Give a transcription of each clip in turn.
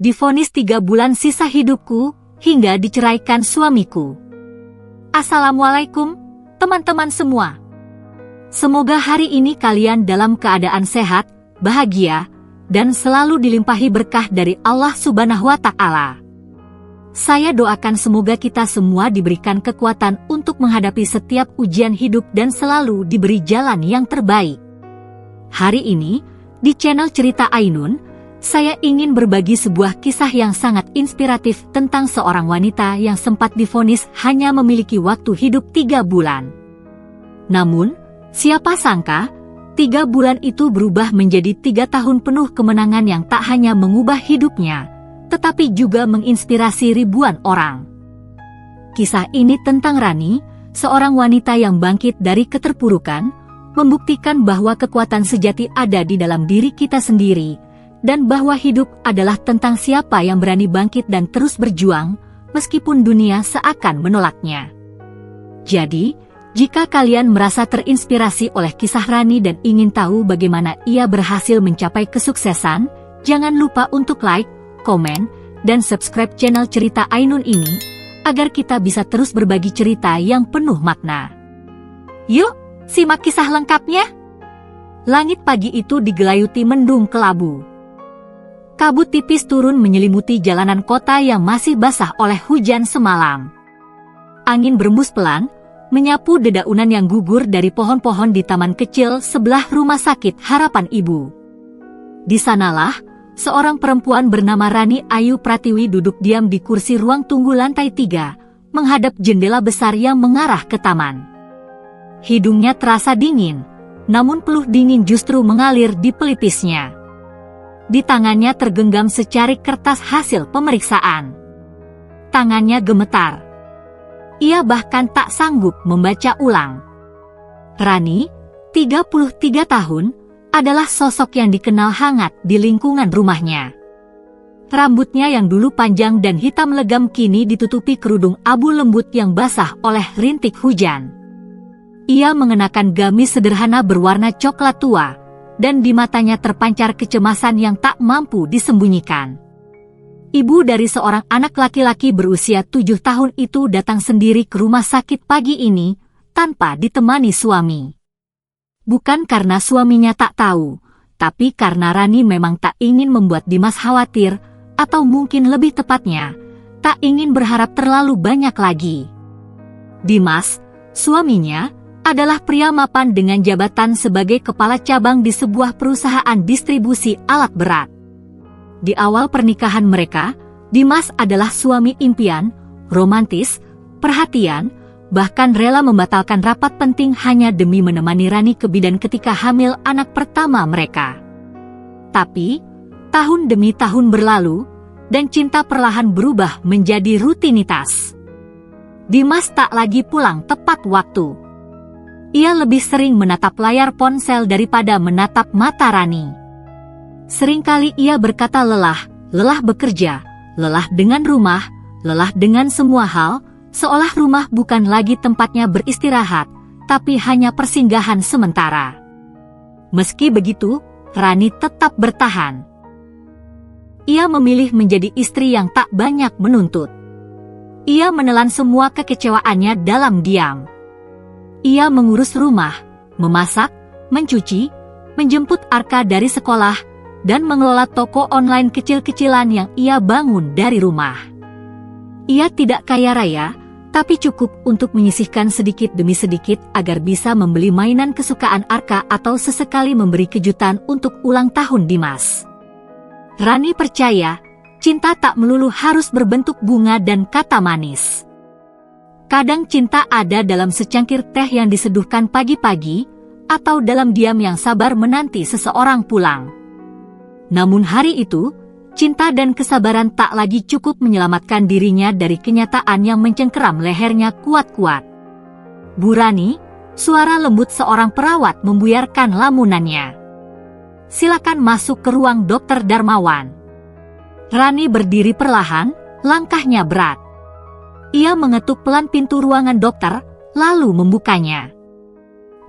divonis 3 bulan sisa hidupku, hingga diceraikan suamiku. Assalamualaikum, teman-teman semua. Semoga hari ini kalian dalam keadaan sehat, bahagia, dan selalu dilimpahi berkah dari Allah Subhanahu wa Ta'ala. Saya doakan semoga kita semua diberikan kekuatan untuk menghadapi setiap ujian hidup dan selalu diberi jalan yang terbaik. Hari ini, di channel Cerita Ainun, saya ingin berbagi sebuah kisah yang sangat inspiratif tentang seorang wanita yang sempat divonis hanya memiliki waktu hidup 3 bulan. Namun, siapa sangka, 3 bulan itu berubah menjadi 3 tahun penuh kemenangan yang tak hanya mengubah hidupnya, tetapi juga menginspirasi ribuan orang. Kisah ini tentang Rani, seorang wanita yang bangkit dari keterpurukan, membuktikan bahwa kekuatan sejati ada di dalam diri kita sendiri, dan bahwa hidup adalah tentang siapa yang berani bangkit dan terus berjuang, meskipun dunia seakan menolaknya. Jadi, jika kalian merasa terinspirasi oleh kisah Rani dan ingin tahu bagaimana ia berhasil mencapai kesuksesan, jangan lupa untuk like, komen, dan subscribe channel Cerita Ainun ini, agar kita bisa terus berbagi cerita yang penuh makna. Yuk, simak kisah lengkapnya. Langit pagi itu digelayuti mendung kelabu. Kabut tipis turun menyelimuti jalanan kota yang masih basah oleh hujan semalam. Angin berembus pelan, menyapu dedaunan yang gugur dari pohon-pohon di taman kecil sebelah rumah sakit Harapan Ibu. Di sanalah, seorang perempuan bernama Rani Ayu Pratiwi duduk diam di kursi ruang tunggu lantai 3, menghadap jendela besar yang mengarah ke taman. Hidungnya terasa dingin, namun peluh dingin justru mengalir di pelipisnya. Di tangannya tergenggam secarik kertas hasil pemeriksaan. Tangannya gemetar. Ia bahkan tak sanggup membaca ulang. Rani, 33 tahun, adalah sosok yang dikenal hangat di lingkungan rumahnya. Rambutnya yang dulu panjang dan hitam legam kini ditutupi kerudung abu lembut yang basah oleh rintik hujan. Ia mengenakan gamis sederhana berwarna coklat tua, dan di matanya terpancar kecemasan yang tak mampu disembunyikan. Ibu dari seorang anak laki-laki berusia 7 tahun itu datang sendiri ke rumah sakit pagi ini, tanpa ditemani suami. Bukan karena suaminya tak tahu, tapi karena Rani memang tak ingin membuat Dimas khawatir, atau mungkin lebih tepatnya, tak ingin berharap terlalu banyak lagi. Dimas, suaminya, adalah pria mapan dengan jabatan sebagai kepala cabang di sebuah perusahaan distribusi alat berat. Di awal pernikahan mereka, Dimas adalah suami impian, romantis, perhatian, bahkan rela membatalkan rapat penting hanya demi menemani Rani ke bidan ketika hamil anak pertama mereka. Tapi, tahun demi tahun berlalu, dan cinta perlahan berubah menjadi rutinitas. Dimas tak lagi pulang tepat waktu. Ia lebih sering menatap layar ponsel daripada menatap mata Rani. Seringkali ia berkata lelah bekerja, lelah dengan rumah, lelah dengan semua hal, seolah rumah bukan lagi tempatnya beristirahat, tapi hanya persinggahan sementara. Meski begitu, Rani tetap bertahan. Ia memilih menjadi istri yang tak banyak menuntut. Ia menelan semua kekecewaannya dalam diam. Ia mengurus rumah, memasak, mencuci, menjemput Arka dari sekolah, dan mengelola toko online kecil-kecilan yang ia bangun dari rumah. Ia tidak kaya raya, tapi cukup untuk menyisihkan sedikit demi sedikit agar bisa membeli mainan kesukaan Arka atau sesekali memberi kejutan untuk ulang tahun Dimas. Rani percaya, cinta tak melulu harus berbentuk bunga dan kata manis. Kadang cinta ada dalam secangkir teh yang diseduhkan pagi-pagi, atau dalam diam yang sabar menanti seseorang pulang. Namun hari itu, cinta dan kesabaran tak lagi cukup menyelamatkan dirinya dari kenyataan yang mencengkeram lehernya kuat-kuat. Bu Rani, suara lembut seorang perawat membuyarkan lamunannya. Silakan masuk ke ruang Dokter Darmawan. Rani berdiri perlahan, langkahnya berat. Ia mengetuk pelan pintu ruangan dokter, lalu membukanya.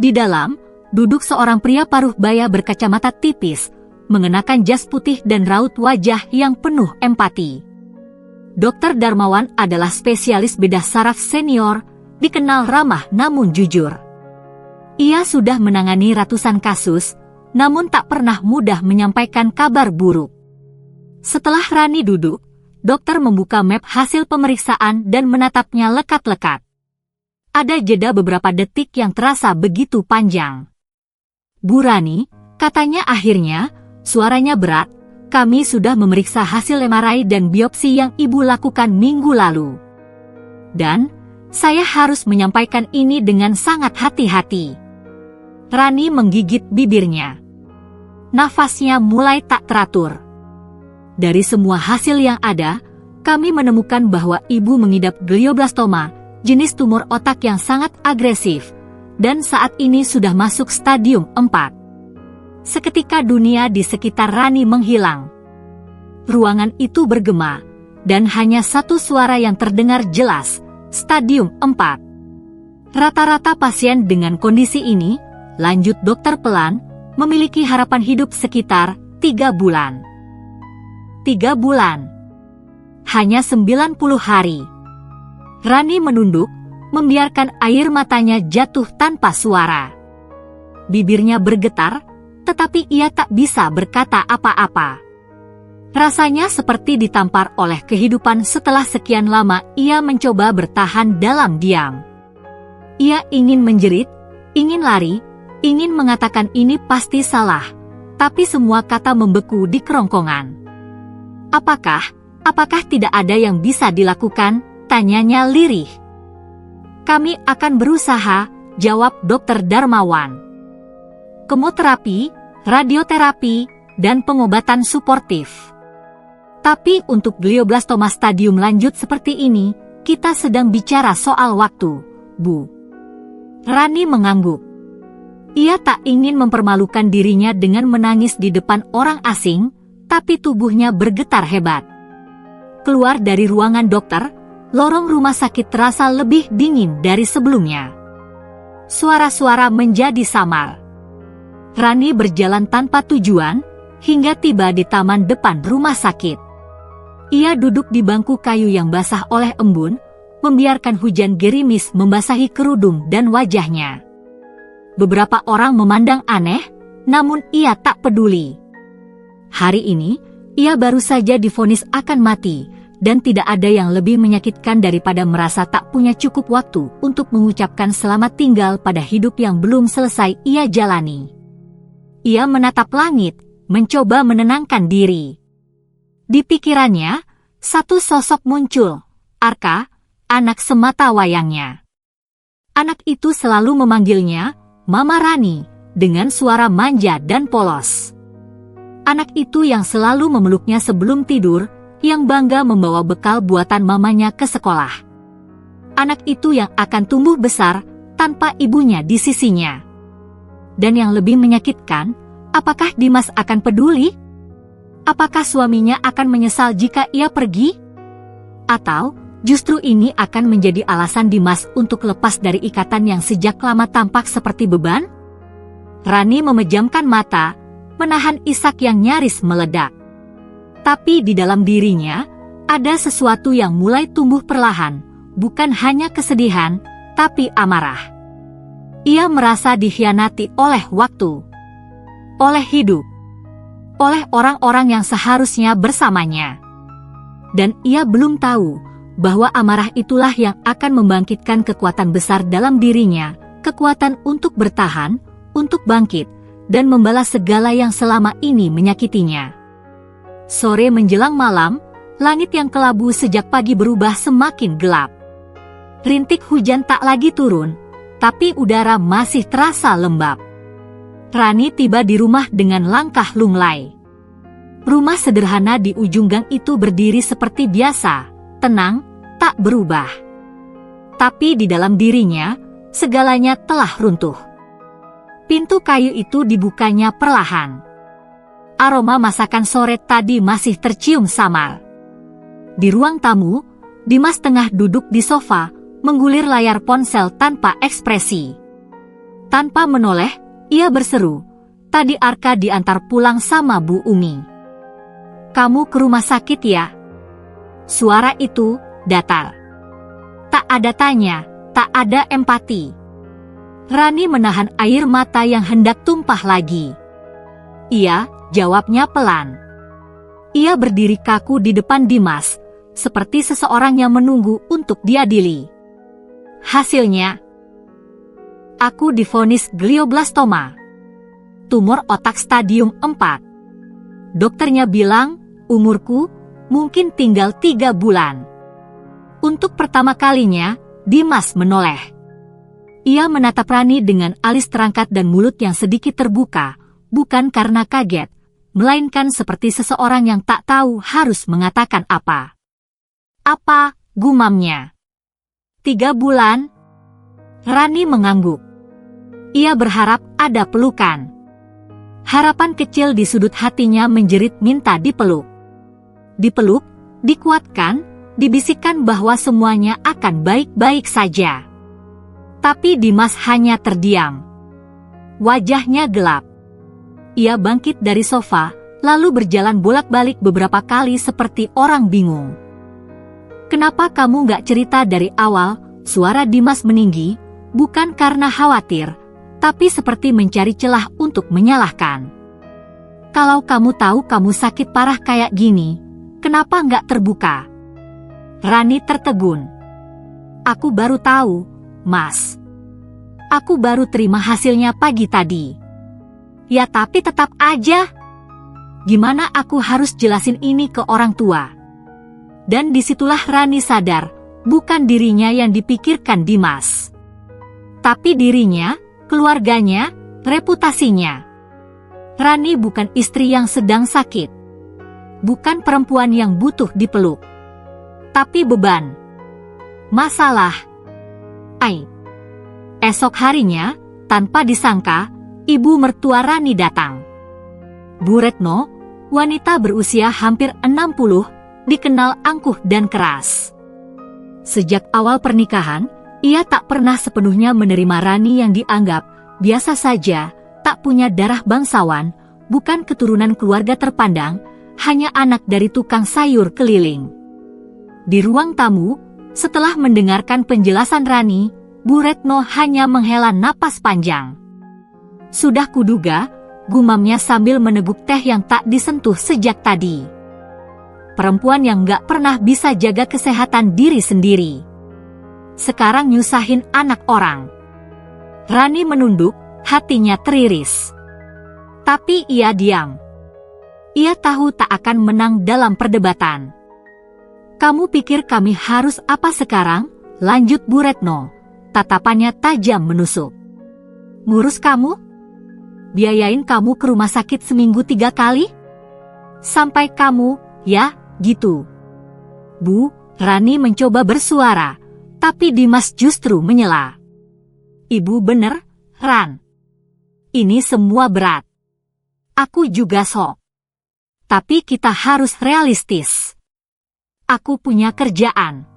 Di dalam, duduk seorang pria paruh baya berkacamata tipis, mengenakan jas putih dan raut wajah yang penuh empati. Dr. Darmawan adalah spesialis bedah saraf senior, dikenal ramah namun jujur. Ia sudah menangani ratusan kasus, namun tak pernah mudah menyampaikan kabar buruk. Setelah Rani duduk, dokter membuka map hasil pemeriksaan dan menatapnya lekat-lekat. Ada jeda beberapa detik yang terasa begitu panjang. "Bu Rani," katanya akhirnya, suaranya berat, "kami sudah memeriksa hasil MRI dan biopsi yang Ibu lakukan minggu lalu. Dan, saya harus menyampaikan ini dengan sangat hati-hati." Rani menggigit bibirnya. Nafasnya mulai tak teratur. "Dari semua hasil yang ada, kami menemukan bahwa Ibu mengidap glioblastoma, jenis tumor otak yang sangat agresif, dan saat ini sudah masuk stadium 4. Seketika dunia di sekitar Rani menghilang. Ruangan itu bergema, dan hanya satu suara yang terdengar jelas, stadium 4. Rata-rata pasien dengan kondisi ini, lanjut dokter pelan, memiliki harapan hidup sekitar 3 bulan. 3 bulan. Hanya 90 hari. Rani menunduk, membiarkan air matanya jatuh tanpa suara. Bibirnya bergetar, tetapi ia tak bisa berkata apa-apa. Rasanya seperti ditampar oleh kehidupan setelah sekian lama ia mencoba bertahan dalam diam. Ia ingin menjerit, ingin lari, ingin mengatakan ini pasti salah, tapi semua kata membeku di kerongkongan. Apakah tidak ada yang bisa dilakukan? Tanyanya lirih. "Kami akan berusaha," jawab Dr. Darmawan. "Kemoterapi, radioterapi, dan pengobatan suportif. Tapi untuk glioblastoma stadium lanjut seperti ini, kita sedang bicara soal waktu, Bu." Rani mengangguk. Ia tak ingin mempermalukan dirinya dengan menangis di depan orang asing, tapi tubuhnya bergetar hebat. Keluar dari ruangan dokter, lorong rumah sakit terasa lebih dingin dari sebelumnya. Suara-suara menjadi samar. Rani berjalan tanpa tujuan, hingga tiba di taman depan rumah sakit. Ia duduk di bangku kayu yang basah oleh embun, membiarkan hujan gerimis membasahi kerudung dan wajahnya. Beberapa orang memandang aneh, namun ia tak peduli. Hari ini, ia baru saja divonis akan mati, dan tidak ada yang lebih menyakitkan daripada merasa tak punya cukup waktu untuk mengucapkan selamat tinggal pada hidup yang belum selesai ia jalani. Ia menatap langit, mencoba menenangkan diri. Di pikirannya, satu sosok muncul, Arka, anak semata wayangnya. Anak itu selalu memanggilnya, Mama Rani, dengan suara manja dan polos. Anak itu yang selalu memeluknya sebelum tidur, yang bangga membawa bekal buatan mamanya ke sekolah. Anak itu yang akan tumbuh besar, tanpa ibunya di sisinya. Dan yang lebih menyakitkan, apakah Dimas akan peduli? Apakah suaminya akan menyesal jika ia pergi? Atau, justru ini akan menjadi alasan Dimas untuk lepas dari ikatan yang sejak lama tampak seperti beban? Rani memejamkan mata, menahan isak yang nyaris meledak. Tapi di dalam dirinya, ada sesuatu yang mulai tumbuh perlahan, bukan hanya kesedihan, tapi amarah. Ia merasa dikhianati oleh waktu, oleh hidup, oleh orang-orang yang seharusnya bersamanya. Dan ia belum tahu bahwa amarah itulah yang akan membangkitkan kekuatan besar dalam dirinya, kekuatan untuk bertahan, untuk bangkit, dan membalas segala yang selama ini menyakitinya. Sore menjelang malam, langit yang kelabu sejak pagi berubah semakin gelap. Rintik hujan tak lagi turun, tapi udara masih terasa lembab. Rani tiba di rumah dengan langkah lunglai. Rumah sederhana di ujung gang itu berdiri seperti biasa, tenang, tak berubah. Tapi di dalam dirinya, segalanya telah runtuh. Pintu kayu itu dibukanya perlahan. Aroma masakan sore tadi masih tercium samar. Di ruang tamu, Dimas tengah duduk di sofa, menggulir layar ponsel tanpa ekspresi. Tanpa menoleh, ia berseru, Tadi Arka diantar pulang sama Bu Umi. Kamu ke rumah sakit ya? Suara itu datar. Tak ada tanya, tak ada empati. Rani menahan air mata yang hendak tumpah lagi. Iya, jawabnya pelan. Ia berdiri kaku di depan Dimas, seperti seseorang yang menunggu untuk diadili. Hasilnya, aku divonis glioblastoma. Tumor otak stadium 4. Dokternya bilang, umurku mungkin tinggal 3 bulan. Untuk pertama kalinya, Dimas menoleh. Ia menatap Rani dengan alis terangkat dan mulut yang sedikit terbuka, bukan karena kaget, melainkan seperti seseorang yang tak tahu harus mengatakan apa. Apa, gumamnya? 3 bulan? Rani mengangguk. Ia berharap ada pelukan. Harapan kecil di sudut hatinya menjerit minta dipeluk. Dipeluk, dikuatkan, dibisikkan bahwa semuanya akan baik-baik saja. Tapi Dimas hanya terdiam. Wajahnya gelap. Ia bangkit dari sofa, lalu berjalan bolak-balik beberapa kali seperti orang bingung. Kenapa kamu gak cerita dari awal? Suara Dimas meninggi, bukan karena khawatir, tapi seperti mencari celah untuk menyalahkan. Kalau kamu tahu kamu sakit parah kayak gini, kenapa nggak terbuka? Rani tertegun. Aku baru tahu, Mas. Aku baru terima hasilnya pagi tadi. Ya tapi tetap aja. Gimana aku harus jelasin ini ke orang tua? Dan disitulah Rani sadar, bukan dirinya yang dipikirkan Dimas. Tapi dirinya, keluarganya, reputasinya. Rani bukan istri yang sedang sakit. Bukan perempuan yang butuh dipeluk. Tapi beban. Masalah. Esok harinya, tanpa disangka, ibu mertua Rani datang. Bu Retno, wanita berusia hampir 60, dikenal angkuh dan keras. Sejak awal pernikahan, ia tak pernah sepenuhnya menerima Rani yang dianggap biasa saja, tak punya darah bangsawan, bukan keturunan keluarga terpandang, hanya anak dari tukang sayur keliling. Di ruang tamu, setelah mendengarkan penjelasan Rani, Bu Retno hanya menghela napas panjang. Sudah kuduga, gumamnya sambil meneguk teh yang tak disentuh sejak tadi. Perempuan yang gak pernah bisa jaga kesehatan diri sendiri. Sekarang nyusahin anak orang. Rani menunduk, hatinya teriris. Tapi ia diam. Ia tahu tak akan menang dalam perdebatan. Kamu pikir kami harus apa sekarang? Lanjut Bu Retno. Tatapannya tajam menusuk. Ngurus kamu? Biayain kamu ke rumah sakit seminggu 3 kali? Sampai kamu, ya, gitu. Bu, Rani mencoba bersuara. Tapi Dimas justru menyela. Ibu bener, Ran. Ini semua berat. Aku juga sok. Tapi kita harus realistis. Aku punya kerjaan.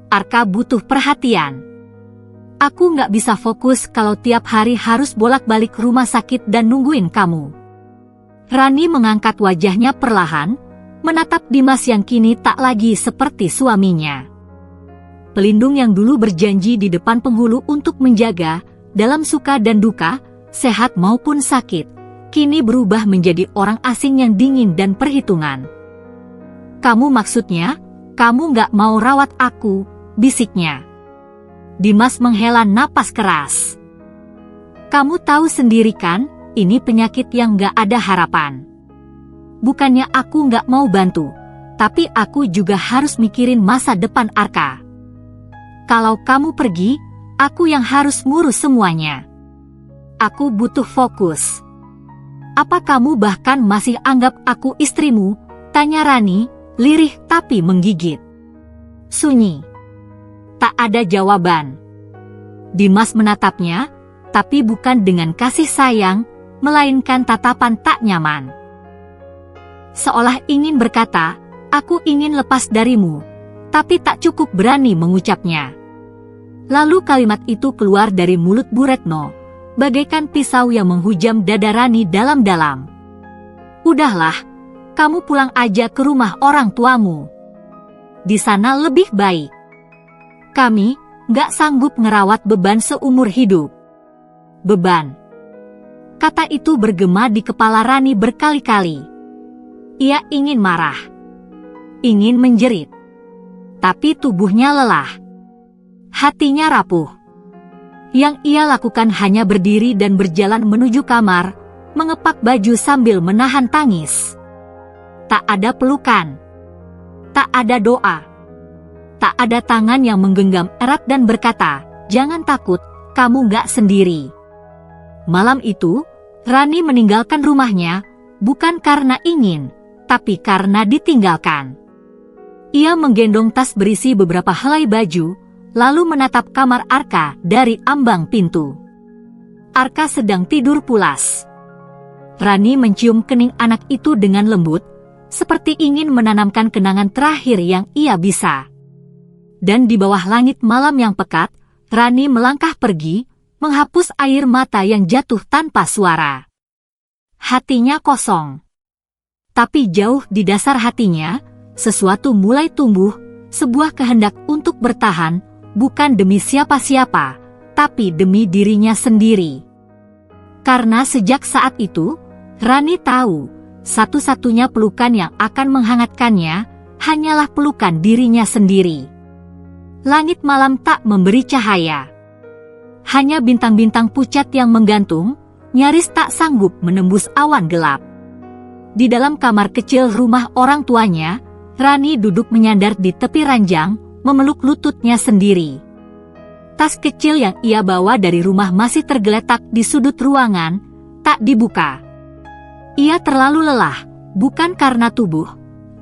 Arka butuh perhatian. Aku nggak bisa fokus kalau tiap hari harus bolak-balik rumah sakit dan nungguin kamu. Rani mengangkat wajahnya perlahan, menatap Dimas yang kini tak lagi seperti suaminya. Pelindung yang dulu berjanji di depan penghulu untuk menjaga, dalam suka dan duka, sehat maupun sakit, kini berubah menjadi orang asing yang dingin dan perhitungan. Kamu maksudnya, kamu nggak mau rawat aku, bisiknya. Dimas menghela napas keras. Kamu tahu sendiri kan, ini penyakit yang nggak ada harapan. Bukannya aku nggak mau bantu, tapi aku juga harus mikirin masa depan Arka. Kalau kamu pergi, aku yang harus ngurus semuanya. Aku butuh fokus. Apa kamu bahkan masih anggap aku istrimu? Tanya Rani, lirih tapi menggigit. Sunyi. Tak ada jawaban. Dimas menatapnya, tapi bukan dengan kasih sayang, melainkan tatapan tak nyaman. Seolah ingin berkata, aku ingin lepas darimu, tapi tak cukup berani mengucapnya. Lalu kalimat itu keluar dari mulut Bu Retno, bagaikan pisau yang menghujam dada Rani dalam-dalam. "Udahlah, kamu pulang aja ke rumah orang tuamu. Di sana lebih baik. Kami nggak sanggup ngerawat beban seumur hidup." Beban. Kata itu bergema di kepala Rani berkali-kali. Ia ingin marah, ingin menjerit, tapi tubuhnya lelah. Hatinya rapuh. Yang ia lakukan hanya berdiri dan berjalan menuju kamar, mengepak baju sambil menahan tangis. Tak ada pelukan, tak ada doa, tak ada tangan yang menggenggam erat dan berkata, "Jangan takut, kamu nggak sendiri." Malam itu, Rani meninggalkan rumahnya, bukan karena ingin, tapi karena ditinggalkan. Ia menggendong tas berisi beberapa helai baju, lalu menatap kamar Arka dari ambang pintu. Arka sedang tidur pulas. Rani mencium kening anak itu dengan lembut, seperti ingin menanamkan kenangan terakhir yang ia bisa. Dan di bawah langit malam yang pekat, Rani melangkah pergi, menghapus air mata yang jatuh tanpa suara. Hatinya kosong. Tapi jauh di dasar hatinya, sesuatu mulai tumbuh, sebuah kehendak untuk bertahan, bukan demi siapa-siapa, tapi demi dirinya sendiri. Karena sejak saat itu, Rani tahu, satu-satunya pelukan yang akan menghangatkannya, hanyalah pelukan dirinya sendiri. Langit malam tak memberi cahaya. Hanya bintang-bintang pucat yang menggantung, nyaris tak sanggup menembus awan gelap. Di dalam kamar kecil rumah orang tuanya, Rani duduk menyandar di tepi ranjang, memeluk lututnya sendiri. Tas kecil yang ia bawa dari rumah masih tergeletak di sudut ruangan, tak dibuka. Ia terlalu lelah, bukan karena tubuh,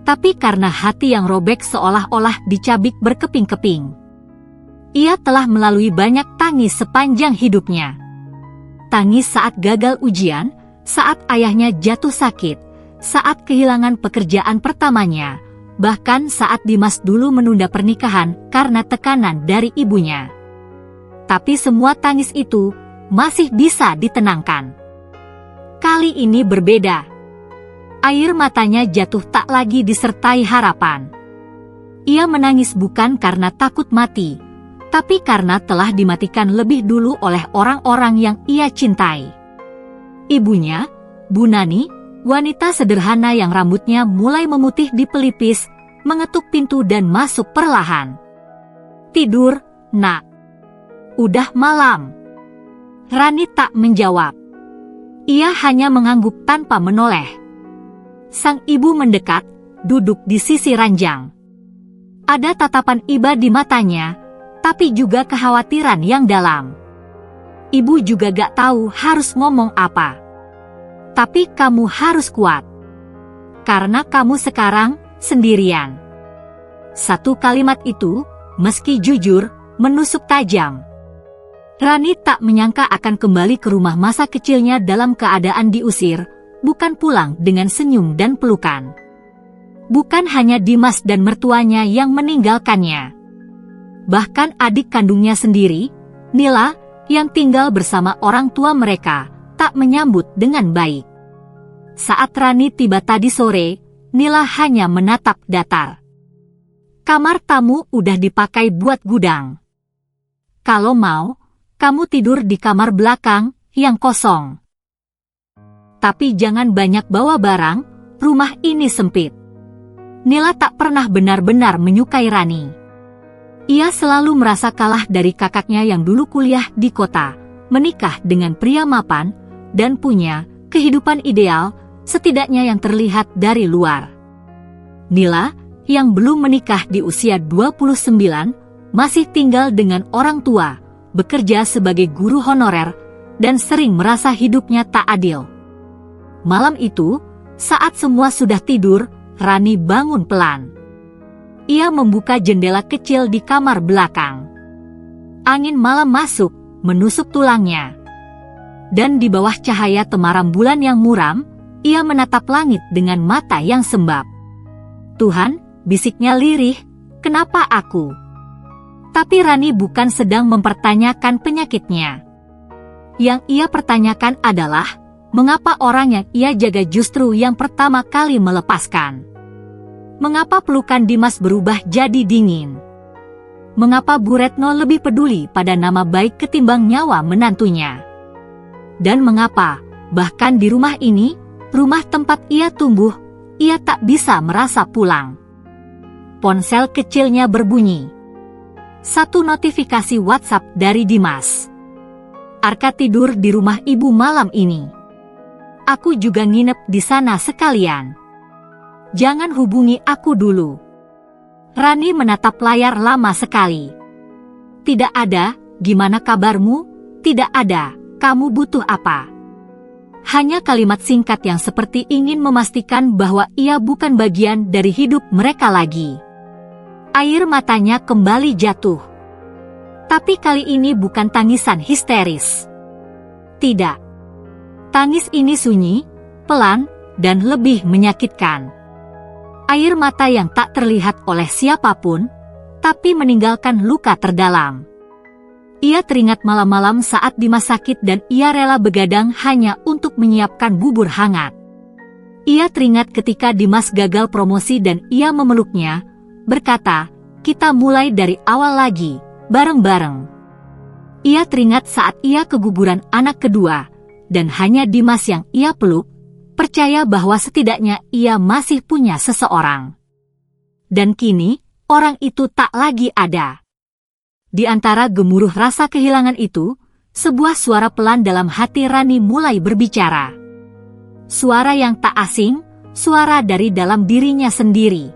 tapi karena hati yang robek seolah-olah dicabik berkeping-keping. Ia telah melalui banyak tangis sepanjang hidupnya. Tangis saat gagal ujian, saat ayahnya jatuh sakit, saat kehilangan pekerjaan pertamanya, bahkan saat Dimas dulu menunda pernikahan karena tekanan dari ibunya. Tapi semua tangis itu masih bisa ditenangkan. Kali ini berbeda. Air matanya jatuh tak lagi disertai harapan. Ia menangis bukan karena takut mati, tapi karena telah dimatikan lebih dulu oleh orang-orang yang ia cintai. Ibunya, Bu Nani, wanita sederhana yang rambutnya mulai memutih di pelipis, mengetuk pintu dan masuk perlahan. "Tidur, Nak. Udah malam." Rani tak menjawab. Ia hanya mengangguk tanpa menoleh. Sang ibu mendekat, duduk di sisi ranjang. Ada tatapan iba di matanya, tapi juga kekhawatiran yang dalam. Ibu juga gak tahu harus ngomong apa. "Tapi kamu harus kuat. Karena kamu sekarang sendirian." Satu kalimat itu, meski jujur, menusuk tajam. Rani tak menyangka akan kembali ke rumah masa kecilnya dalam keadaan diusir, bukan pulang dengan senyum dan pelukan. Bukan hanya Dimas dan mertuanya yang meninggalkannya. Bahkan adik kandungnya sendiri, Nila, yang tinggal bersama orang tua mereka, tak menyambut dengan baik. Saat Rani tiba tadi sore, Nila hanya menatap datar. "Kamar tamu udah dipakai buat gudang. Kalau mau, kamu tidur di kamar belakang, yang kosong. Tapi jangan banyak bawa barang, rumah ini sempit." Nila tak pernah benar-benar menyukai Rani. Ia selalu merasa kalah dari kakaknya yang dulu kuliah di kota, menikah dengan pria mapan, dan punya kehidupan ideal, setidaknya yang terlihat dari luar. Nila, yang belum menikah di usia 29, masih tinggal dengan orang tua, bekerja sebagai guru honorer, dan sering merasa hidupnya tak adil. Malam itu, saat semua sudah tidur, Rani bangun pelan. Ia membuka jendela kecil di kamar belakang. Angin malam masuk, menusuk tulangnya. Dan di bawah cahaya temaram bulan yang muram, ia menatap langit dengan mata yang sembab. "Tuhan," bisiknya lirih, "kenapa aku?" Tapi Rani bukan sedang mempertanyakan penyakitnya. Yang ia pertanyakan adalah, mengapa orang yang ia jaga justru yang pertama kali melepaskan? Mengapa pelukan Dimas berubah jadi dingin? Mengapa Bu Retno lebih peduli pada nama baik ketimbang nyawa menantunya? Dan mengapa, bahkan di rumah ini, rumah tempat ia tumbuh, ia tak bisa merasa pulang? Ponsel kecilnya berbunyi. Satu notifikasi WhatsApp dari Dimas. Arka tidur di rumah ibu malam ini. Aku juga nginep di sana sekalian. Jangan hubungi aku dulu. Rani menatap layar lama sekali. Tidak ada, gimana kabarmu? Tidak ada, kamu butuh apa? Hanya kalimat singkat yang seperti ingin memastikan bahwa ia bukan bagian dari hidup mereka lagi. Air matanya kembali jatuh. Tapi kali ini bukan tangisan histeris. Tidak. Tangis ini sunyi, pelan, dan lebih menyakitkan. Air mata yang tak terlihat oleh siapapun, tapi meninggalkan luka terdalam. Ia teringat malam-malam saat Dimas sakit dan ia rela begadang hanya untuk menyiapkan bubur hangat. Ia teringat ketika Dimas gagal promosi dan ia memeluknya, berkata, "Kita mulai dari awal lagi, bareng-bareng." Ia teringat saat ia keguguran anak kedua, dan hanya Dimas yang ia peluk, percaya bahwa setidaknya ia masih punya seseorang. Dan kini, orang itu tak lagi ada. Di antara gemuruh rasa kehilangan itu, sebuah suara pelan dalam hati Rani mulai berbicara. Suara yang tak asing, suara dari dalam dirinya sendiri.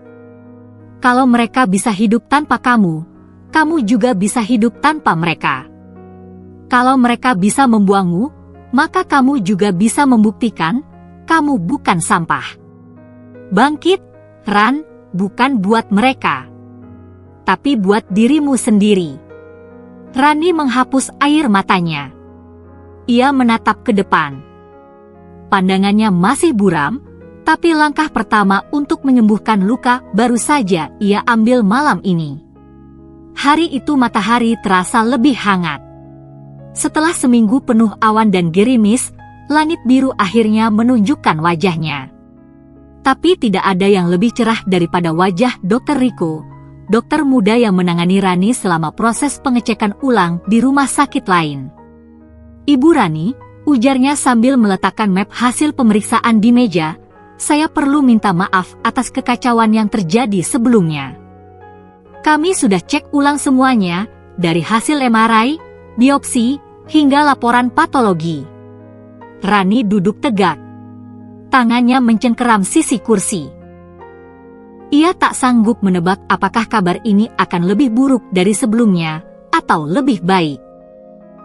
Kalau mereka bisa hidup tanpa kamu, kamu juga bisa hidup tanpa mereka. Kalau mereka bisa membuangmu, maka kamu juga bisa membuktikan kamu bukan sampah. Bangkit, Ran, bukan buat mereka, tapi buat dirimu sendiri. Rani menghapus air matanya. Ia menatap ke depan. Pandangannya masih buram, tapi langkah pertama untuk menyembuhkan luka baru saja ia ambil malam ini. Hari itu matahari terasa lebih hangat. Setelah seminggu penuh awan dan gerimis, langit biru akhirnya menunjukkan wajahnya. Tapi tidak ada yang lebih cerah daripada wajah Dr. Riko, dokter muda yang menangani Rani selama proses pengecekan ulang di rumah sakit lain. "Ibu Rani," ujarnya sambil meletakkan map hasil pemeriksaan di meja, "saya perlu minta maaf atas kekacauan yang terjadi sebelumnya. Kami sudah cek ulang semuanya, dari hasil MRI, biopsi, hingga laporan patologi." Rani duduk tegak. Tangannya mencengkeram sisi kursi. Ia tak sanggup menebak apakah kabar ini akan lebih buruk dari sebelumnya, atau lebih baik.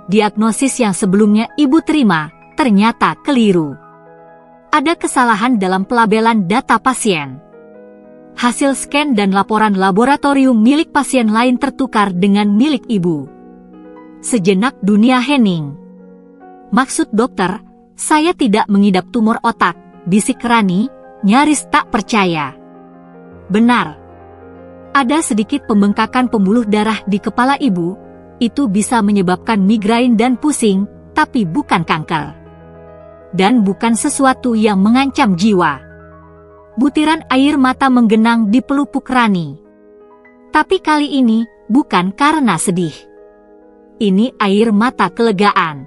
Diagnosis yang sebelumnya ibu terima, ternyata keliru. Ada kesalahan dalam pelabelan data pasien. Hasil scan dan laporan laboratorium milik pasien lain tertukar dengan milik ibu. Sejenak dunia hening. "Maksud dokter, saya tidak mengidap tumor otak," bisik Rani, nyaris tak percaya. "Benar. Ada sedikit pembengkakan pembuluh darah di kepala ibu, itu bisa menyebabkan migrain dan pusing, tapi bukan kanker. Dan bukan sesuatu yang mengancam jiwa." Butiran air mata menggenang di pelupuk Rani. Tapi kali ini, bukan karena sedih. Ini air mata kelegaan.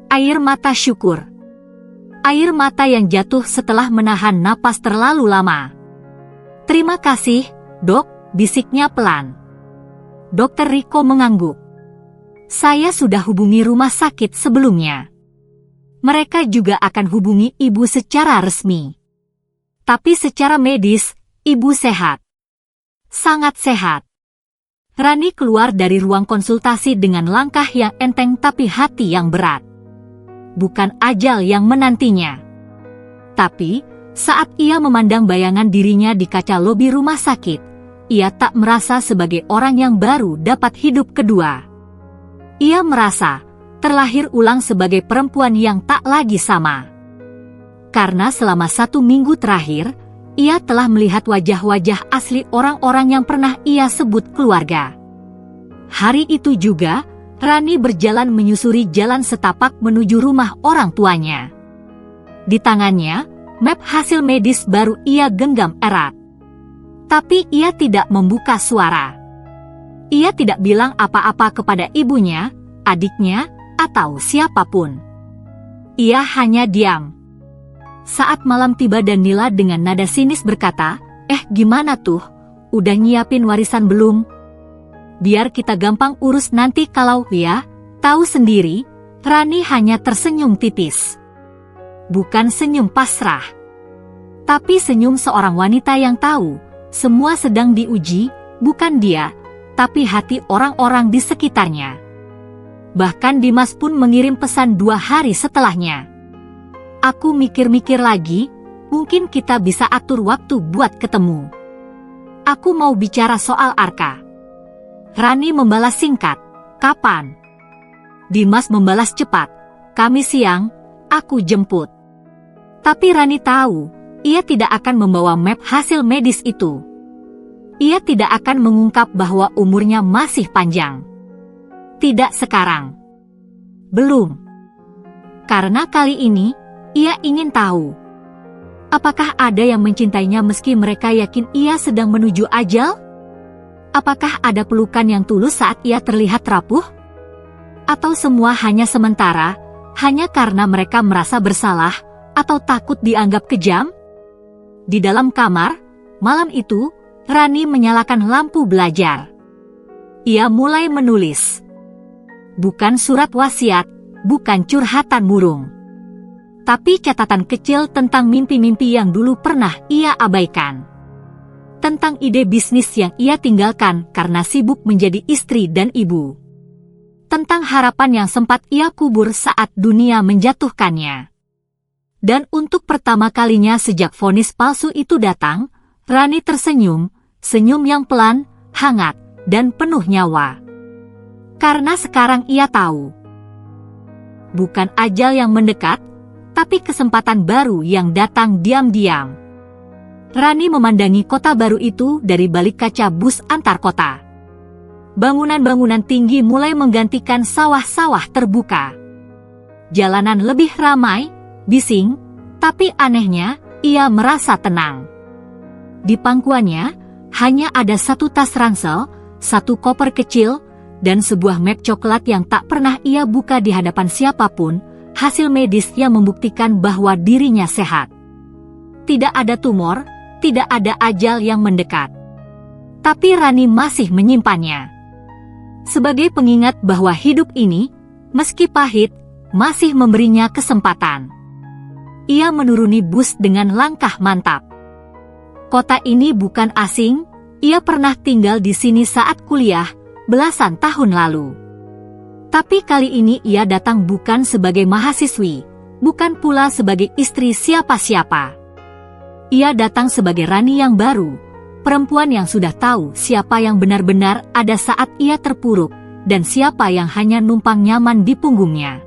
Air mata syukur. Air mata yang jatuh setelah menahan napas terlalu lama. "Terima kasih, Dok," bisiknya pelan. Dr. Riko mengangguk. "Saya sudah hubungi rumah sakit sebelumnya. Mereka juga akan hubungi ibu secara resmi. Tapi secara medis, ibu sehat. Sangat sehat." Rani keluar dari ruang konsultasi dengan langkah yang enteng tapi hati yang berat. Bukan ajal yang menantinya. Tapi, saat ia memandang bayangan dirinya di kaca lobi rumah sakit, ia tak merasa sebagai orang yang baru dapat hidup kedua. Ia merasa terlahir ulang sebagai perempuan yang tak lagi sama. Karena selama 1 minggu terakhir, ia telah melihat wajah-wajah asli orang-orang yang pernah ia sebut keluarga. Hari itu juga, Rani berjalan menyusuri jalan setapak menuju rumah orang tuanya. Di tangannya, map hasil medis baru ia genggam erat. Tapi ia tidak membuka suara. Ia tidak bilang apa-apa kepada ibunya, adiknya, atau siapapun. Ia hanya diam. Saat malam tiba dan Nila dengan nada sinis berkata, gimana tuh? Udah nyiapin warisan belum? Biar kita gampang urus nanti kalau ya, tahu sendiri, Rani hanya tersenyum tipis. Bukan senyum pasrah. Tapi senyum seorang wanita yang tahu, semua sedang diuji, bukan dia, tapi hati orang-orang di sekitarnya. Bahkan Dimas pun mengirim pesan 2 hari setelahnya. Aku mikir-mikir lagi, mungkin kita bisa atur waktu buat ketemu. Aku mau bicara soal Arka. Rani membalas singkat, kapan? Dimas membalas cepat, Kamis siang, aku jemput. Tapi Rani tahu, ia tidak akan membawa map hasil medis itu. Ia tidak akan mengungkap bahwa umurnya masih panjang. Tidak sekarang. Belum. Karena kali ini, ia ingin tahu. Apakah ada yang mencintainya meski mereka yakin ia sedang menuju ajal? Apakah ada pelukan yang tulus saat ia terlihat rapuh? Atau semua hanya sementara, hanya karena mereka merasa bersalah, atau takut dianggap kejam? Di dalam kamar, malam itu, Rani menyalakan lampu belajar. Ia mulai menulis. Bukan surat wasiat, bukan curhatan murung. Tapi catatan kecil tentang mimpi-mimpi yang dulu pernah ia abaikan. Tentang ide bisnis yang ia tinggalkan karena sibuk menjadi istri dan ibu. Tentang harapan yang sempat ia kubur saat dunia menjatuhkannya. Dan untuk pertama kalinya sejak vonis palsu itu datang, Rani tersenyum, senyum yang pelan, hangat, dan penuh nyawa. Karena sekarang ia tahu. Bukan ajal yang mendekat, tapi kesempatan baru yang datang diam-diam. Rani memandangi kota baru itu dari balik kaca bus antar kota. Bangunan-bangunan tinggi mulai menggantikan sawah-sawah terbuka. Jalanan lebih ramai, bising, tapi anehnya, ia merasa tenang. Di pangkuannya, hanya ada 1 tas ransel, 1 koper kecil, dan sebuah map coklat yang tak pernah ia buka di hadapan siapapun, hasil medis yang membuktikan bahwa dirinya sehat. Tidak ada tumor, tidak ada ajal yang mendekat. Tapi Rani masih menyimpannya. Sebagai pengingat bahwa hidup ini, meski pahit, masih memberinya kesempatan. Ia menuruni bus dengan langkah mantap. Kota ini bukan asing, ia pernah tinggal di sini saat kuliah, belasan tahun lalu. Tapi kali ini ia datang bukan sebagai mahasiswi, bukan pula sebagai istri siapa-siapa. Ia datang sebagai Rani yang baru, perempuan yang sudah tahu siapa yang benar-benar ada saat ia terpuruk, dan siapa yang hanya numpang nyaman di punggungnya.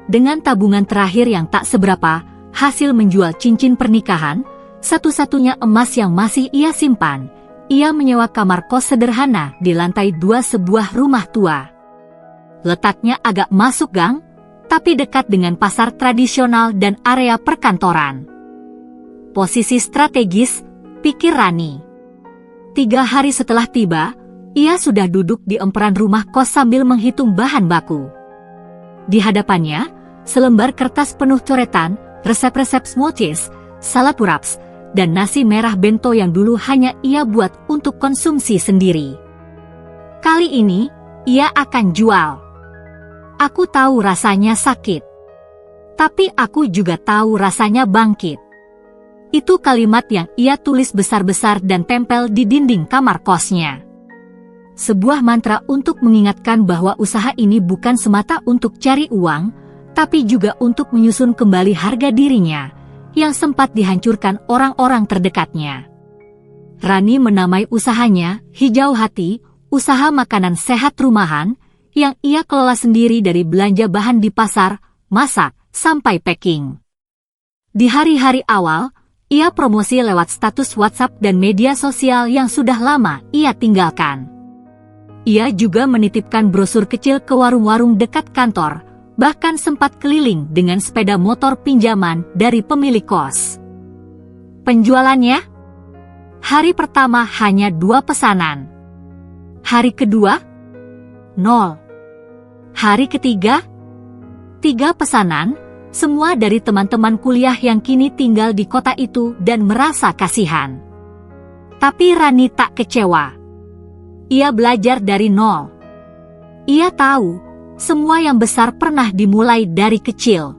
Dengan tabungan terakhir yang tak seberapa, hasil menjual cincin pernikahan, satu-satunya emas yang masih ia simpan, ia menyewa kamar kos sederhana di lantai 2 sebuah rumah tua. Letaknya agak masuk gang, tapi dekat dengan pasar tradisional dan area perkantoran. Posisi strategis, pikir Rani. 3 hari setelah tiba, ia sudah duduk di emperan rumah kos sambil menghitung bahan baku. Di hadapannya, selembar kertas penuh coretan, resep-resep smoothies, salad wraps, dan nasi merah bento yang dulu hanya ia buat untuk konsumsi sendiri. Kali ini, ia akan jual. Aku tahu rasanya sakit. Tapi aku juga tahu rasanya bangkit. Itu kalimat yang ia tulis besar-besar dan tempel di dinding kamar kosnya. Sebuah mantra untuk mengingatkan bahwa usaha ini bukan semata untuk cari uang, tapi juga untuk menyusun kembali harga dirinya, yang sempat dihancurkan orang-orang terdekatnya. Rani menamai usahanya Hijau Hati, usaha makanan sehat rumahan, yang ia kelola sendiri dari belanja bahan di pasar, masak, sampai packing. Di hari-hari awal, ia promosi lewat status WhatsApp dan media sosial yang sudah lama ia tinggalkan. Ia juga menitipkan brosur kecil ke warung-warung dekat kantor, bahkan sempat keliling dengan sepeda motor pinjaman dari pemilik kos. Penjualannya? Hari pertama hanya 2 pesanan. Hari kedua? 0. Hari ketiga? 3 pesanan, semua dari teman-teman kuliah yang kini tinggal di kota itu dan merasa kasihan. Tapi Rani tak kecewa. Ia belajar dari 0. Ia tahu, semua yang besar pernah dimulai dari kecil.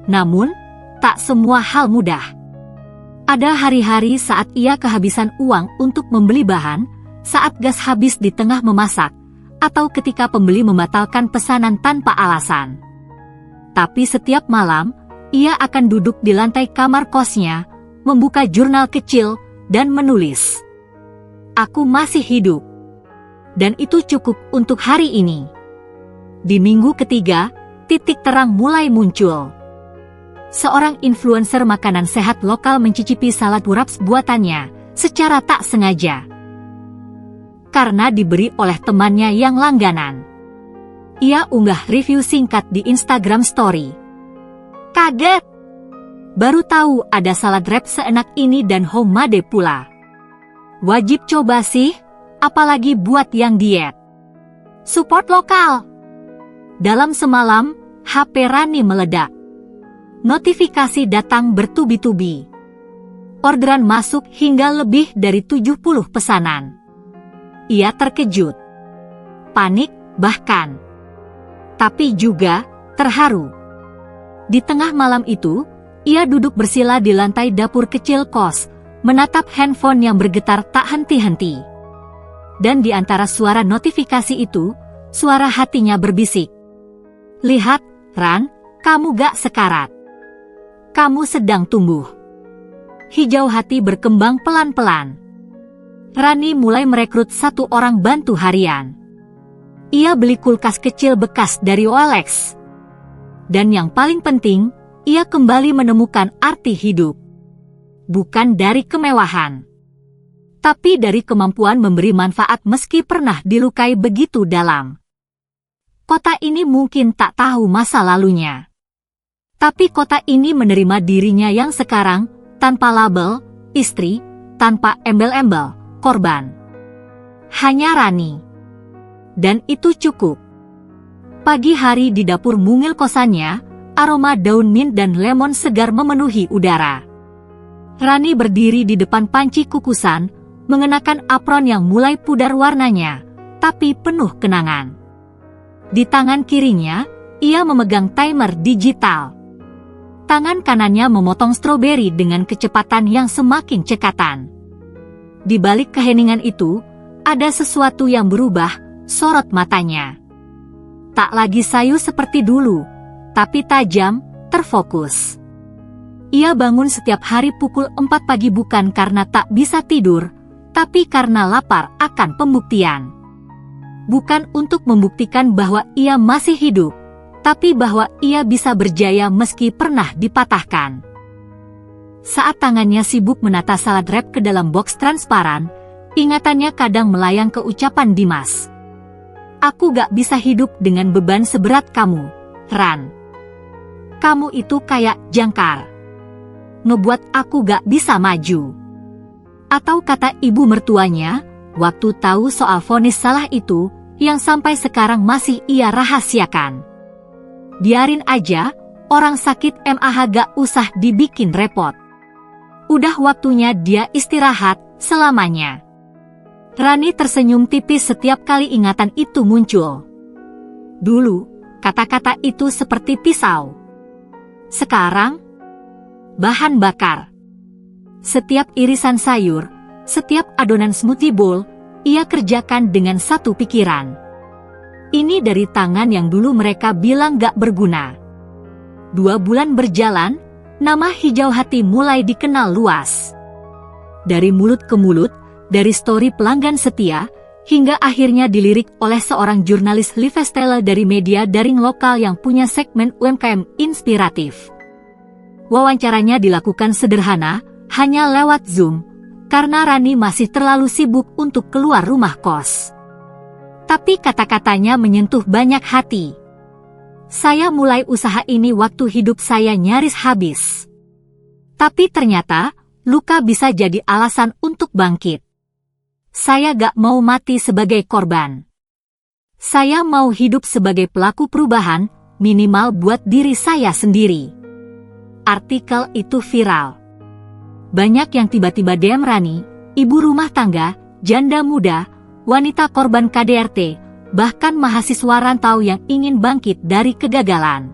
Namun, tak semua hal mudah. Ada hari-hari saat ia kehabisan uang untuk membeli bahan, saat gas habis di tengah memasak, atau ketika pembeli membatalkan pesanan tanpa alasan. Tapi setiap malam, ia akan duduk di lantai kamar kosnya, membuka jurnal kecil, dan menulis. Aku masih hidup. Dan itu cukup untuk hari ini. Di minggu ketiga, titik terang mulai muncul. Seorang influencer makanan sehat lokal mencicipi salad wraps buatannya, secara tak sengaja. Karena diberi oleh temannya yang langganan. Ia unggah review singkat di Instagram Story. Kaget! Baru tahu ada salad wrap seenak ini dan homemade pula. Wajib coba sih, apalagi buat yang diet. Support lokal. Dalam semalam, HP Rani meledak. Notifikasi datang bertubi-tubi. Orderan masuk hingga lebih dari 70 pesanan. Ia terkejut. Panik bahkan. Tapi juga terharu. Di tengah malam itu, ia duduk bersila di lantai dapur kecil kos, menatap handphone yang bergetar tak henti-henti. Dan di antara suara notifikasi itu, suara hatinya berbisik. Lihat, Ran, kamu gak sekarat. Kamu sedang tumbuh. Hijau hati berkembang pelan-pelan. Rani mulai merekrut 1 orang bantu harian. Ia beli kulkas kecil bekas dari OLX. Dan yang paling penting, ia kembali menemukan arti hidup. Bukan dari kemewahan, tapi dari kemampuan memberi manfaat meski pernah dilukai begitu dalam. Kota ini mungkin tak tahu masa lalunya. Tapi kota ini menerima dirinya yang sekarang, tanpa label, istri, tanpa embel-embel, korban. Hanya Rani. Dan itu cukup. Pagi hari di dapur mungil kosannya, aroma daun mint dan lemon segar memenuhi udara. Rani berdiri di depan panci kukusan, mengenakan apron yang mulai pudar warnanya, tapi penuh kenangan. Di tangan kirinya, ia memegang timer digital. Tangan kanannya memotong stroberi dengan kecepatan yang semakin cekatan. Di balik keheningan itu, ada sesuatu yang berubah, sorot matanya. Tak lagi sayu seperti dulu, tapi tajam, terfokus. Ia bangun setiap hari pukul 4 pagi bukan karena tak bisa tidur, tapi karena lapar akan pembuktian. Bukan untuk membuktikan bahwa ia masih hidup, tapi bahwa ia bisa berjaya meski pernah dipatahkan. Saat tangannya sibuk menata salad wrap ke dalam box transparan, ingatannya kadang melayang ke ucapan Dimas. Aku gak bisa hidup dengan beban seberat kamu, Ran. Kamu itu kayak jangkar. Ngebuat aku gak bisa maju. Atau kata ibu mertuanya, waktu tahu soal vonis salah itu, yang sampai sekarang masih ia rahasiakan. Biarin aja, orang sakit MAH gak usah dibikin repot. Udah waktunya dia istirahat selamanya. Rani tersenyum tipis setiap kali ingatan itu muncul. Dulu, kata-kata itu seperti pisau. Sekarang, bahan bakar. Setiap irisan sayur, setiap adonan smoothie bowl, ia kerjakan dengan satu pikiran. Ini dari tangan yang dulu mereka bilang gak berguna. 2 bulan berjalan, nama Hijau Hati mulai dikenal luas. Dari mulut ke mulut, dari story pelanggan setia, hingga akhirnya dilirik oleh seorang jurnalis lifestyle dari media daring lokal yang punya segmen UMKM inspiratif. Wawancaranya dilakukan sederhana, hanya lewat Zoom, karena Rani masih terlalu sibuk untuk keluar rumah kos. Tapi kata-katanya menyentuh banyak hati. Saya mulai usaha ini waktu hidup saya nyaris habis. Tapi ternyata, luka bisa jadi alasan untuk bangkit. Saya gak mau mati sebagai korban. Saya mau hidup sebagai pelaku perubahan, minimal buat diri saya sendiri. Artikel itu viral. Banyak yang tiba-tiba DM Rani, ibu rumah tangga, janda muda, wanita korban KDRT, bahkan mahasiswa rantau yang ingin bangkit dari kegagalan.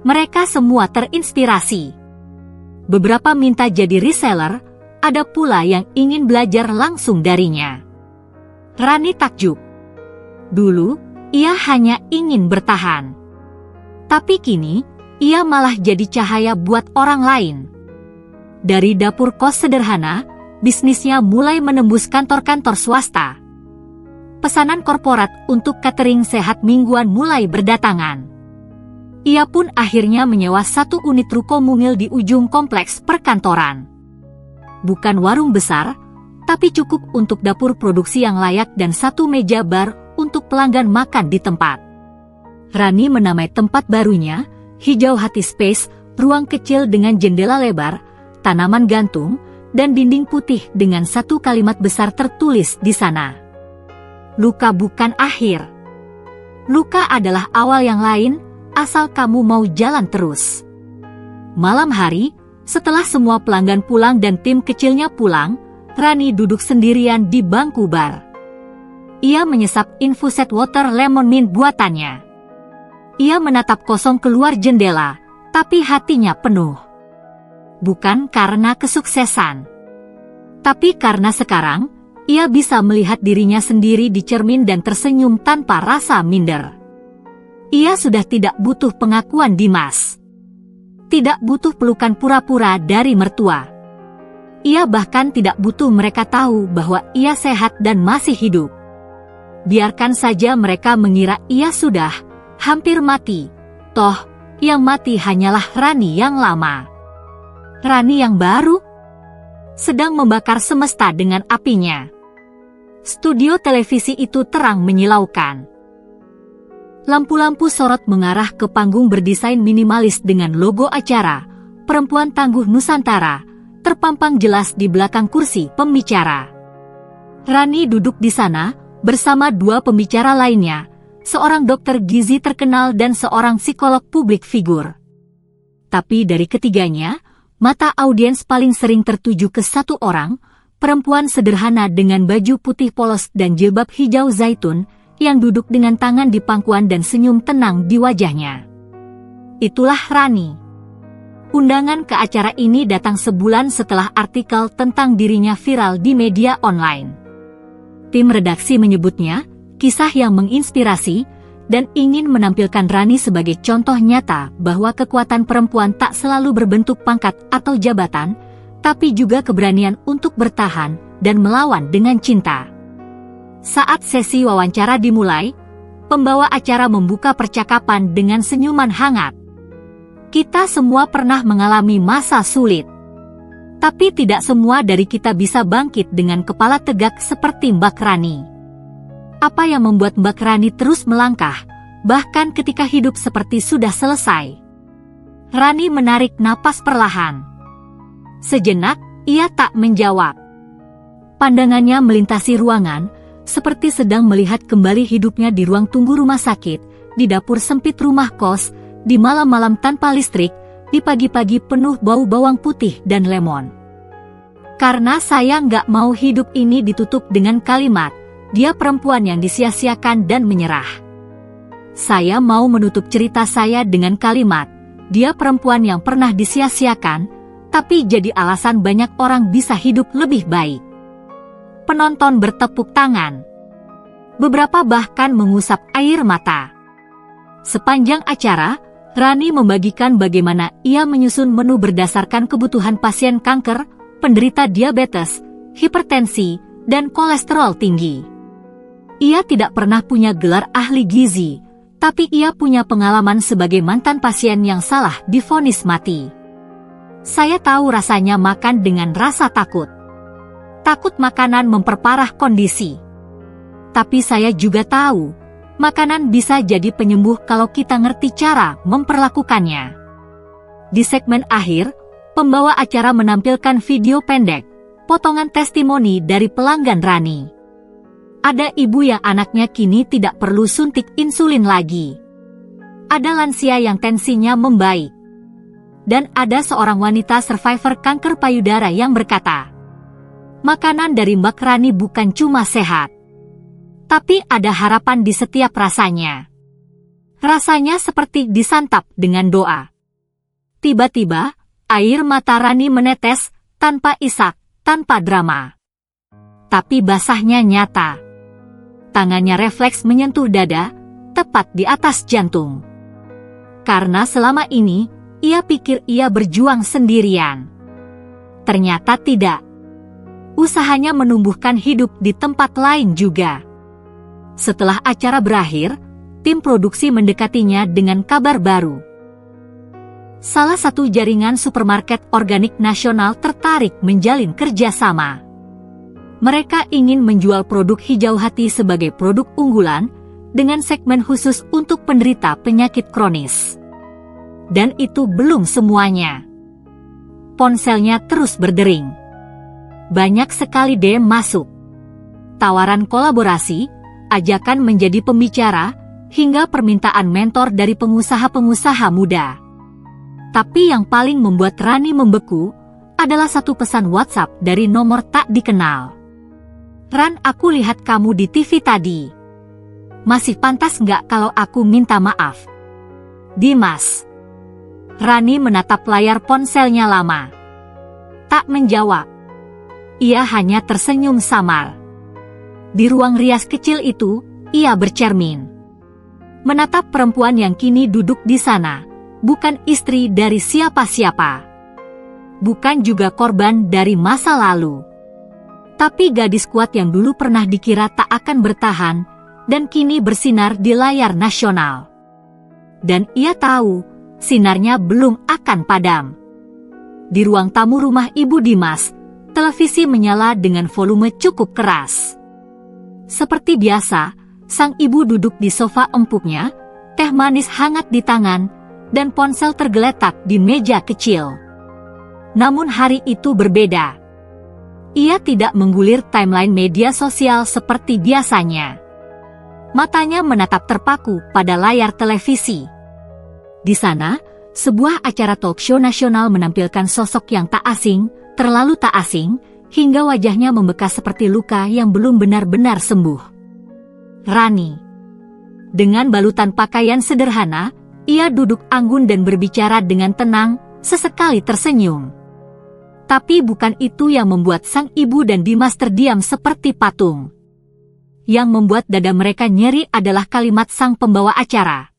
Mereka semua terinspirasi. Beberapa minta jadi reseller, ada pula yang ingin belajar langsung darinya. Rani takjub. Dulu, ia hanya ingin bertahan. Tapi kini, ia malah jadi cahaya buat orang lain. Dari dapur kos sederhana, bisnisnya mulai menembus kantor-kantor swasta. Pesanan korporat untuk catering sehat mingguan mulai berdatangan. Ia pun akhirnya menyewa 1 unit ruko mungil di ujung kompleks perkantoran. Bukan warung besar, tapi cukup untuk dapur produksi yang layak dan 1 meja bar untuk pelanggan makan di tempat. Rani menamai tempat barunya, Hijau Hati Space, ruang kecil dengan jendela lebar, tanaman gantung, dan dinding putih dengan 1 kalimat besar tertulis di sana. Luka bukan akhir. Luka adalah awal yang lain, asal kamu mau jalan terus. Malam hari, setelah semua pelanggan pulang dan tim kecilnya pulang, Rani duduk sendirian di bangku bar. Ia menyesap infuset water lemon mint buatannya. Ia menatap kosong keluar jendela, tapi hatinya penuh. Bukan karena kesuksesan, tapi karena sekarang, ia bisa melihat dirinya sendiri di cermin dan tersenyum tanpa rasa minder. Ia sudah tidak butuh pengakuan Dimas. Tidak butuh pelukan pura-pura dari mertua. Ia bahkan tidak butuh mereka tahu bahwa ia sehat dan masih hidup. Biarkan saja mereka mengira ia sudah hampir mati. Toh, yang mati hanyalah Rani yang lama. Rani yang baru sedang membakar semesta dengan apinya. Studio televisi itu terang menyilaukan. Lampu-lampu sorot mengarah ke panggung berdesain minimalis dengan logo acara Perempuan Tangguh Nusantara, terpampang jelas di belakang kursi pembicara. Rani duduk di sana bersama 2 pembicara lainnya, seorang dokter gizi terkenal dan seorang psikolog publik figur. Tapi dari ketiganya, mata audiens paling sering tertuju ke 1 orang, perempuan sederhana dengan baju putih polos dan jilbab hijau zaitun, yang duduk dengan tangan di pangkuan dan senyum tenang di wajahnya. Itulah Rani. Undangan ke acara ini datang sebulan setelah artikel tentang dirinya viral di media online. Tim redaksi menyebutnya, kisah yang menginspirasi, dan ingin menampilkan Rani sebagai contoh nyata bahwa kekuatan perempuan tak selalu berbentuk pangkat atau jabatan, tapi juga keberanian untuk bertahan dan melawan dengan cinta. Saat sesi wawancara dimulai, pembawa acara membuka percakapan dengan senyuman hangat. Kita semua pernah mengalami masa sulit. Tapi tidak semua dari kita bisa bangkit dengan kepala tegak seperti Mbak Rani. Apa yang membuat Mbak Rani terus melangkah, bahkan ketika hidup seperti sudah selesai? Rani menarik napas perlahan. Sejenak, ia tak menjawab. Pandangannya melintasi ruangan, seperti sedang melihat kembali hidupnya di ruang tunggu rumah sakit, di dapur sempit rumah kos, di malam-malam tanpa listrik, di pagi-pagi penuh bau bawang putih dan lemon. Karena saya nggak mau hidup ini ditutup dengan kalimat, dia perempuan yang disia-siakan dan menyerah. Saya mau menutup cerita saya dengan kalimat, dia perempuan yang pernah disia-siakan, tapi jadi alasan banyak orang bisa hidup lebih baik. Penonton bertepuk tangan. Beberapa bahkan mengusap air mata. Sepanjang acara, Rani membagikan bagaimana ia menyusun menu berdasarkan kebutuhan pasien kanker, penderita diabetes, hipertensi, dan kolesterol tinggi. Ia tidak pernah punya gelar ahli gizi, tapi ia punya pengalaman sebagai mantan pasien yang salah divonis mati. Saya tahu rasanya makan dengan rasa takut. Takut makanan memperparah kondisi. Tapi saya juga tahu, makanan bisa jadi penyembuh kalau kita ngerti cara memperlakukannya. Di segmen akhir, pembawa acara menampilkan video pendek, potongan testimoni dari pelanggan Rani. Ada ibu yang anaknya kini tidak perlu suntik insulin lagi. Ada lansia yang tensinya membaik. Dan ada seorang wanita survivor kanker payudara yang berkata, makanan dari Mbak Rani bukan cuma sehat, tapi ada harapan di setiap rasanya. Rasanya seperti disantap dengan doa. Tiba-tiba, air mata Rani menetes, tanpa isak, tanpa drama. Tapi basahnya nyata. Tangannya refleks menyentuh dada, tepat di atas jantung. Karena selama ini, ia pikir ia berjuang sendirian. Ternyata tidak. Usahanya menumbuhkan hidup di tempat lain juga. Setelah acara berakhir, tim produksi mendekatinya dengan kabar baru. Salah satu jaringan supermarket organik nasional tertarik menjalin kerjasama. Mereka ingin menjual produk hijau hati sebagai produk unggulan, dengan segmen khusus untuk penderita penyakit kronis. Dan itu belum semuanya. Ponselnya terus berdering. Banyak sekali DM masuk. Tawaran kolaborasi, ajakan menjadi pembicara, hingga permintaan mentor dari pengusaha-pengusaha muda. Tapi yang paling membuat Rani membeku, adalah satu pesan WhatsApp dari nomor tak dikenal. Ran, aku lihat kamu di TV tadi. Masih pantas nggak kalau aku minta maaf? Dimas. Rani menatap layar ponselnya lama. Tak menjawab. Ia hanya tersenyum samar. Di ruang rias kecil itu, ia bercermin. Menatap perempuan yang kini duduk di sana, bukan istri dari siapa-siapa. Bukan juga korban dari masa lalu. Tapi gadis kuat yang dulu pernah dikira tak akan bertahan, dan kini bersinar di layar nasional. Dan ia tahu, sinarnya belum akan padam. Di ruang tamu rumah Ibu Dimas, televisi menyala dengan volume cukup keras. Seperti biasa, sang ibu duduk di sofa empuknya, teh manis hangat di tangan, dan ponsel tergeletak di meja kecil. Namun hari itu berbeda. Ia tidak menggulir timeline media sosial seperti biasanya. Matanya menatap terpaku pada layar televisi. Di sana, sebuah acara talk show nasional menampilkan sosok yang tak asing, terlalu tak asing, hingga wajahnya membekas seperti luka yang belum benar-benar sembuh. Rani. Dengan balutan pakaian sederhana, ia duduk anggun dan berbicara dengan tenang, sesekali tersenyum. Tapi bukan itu yang membuat sang ibu dan Dimas terdiam seperti patung. Yang membuat dada mereka nyeri adalah kalimat sang pembawa acara.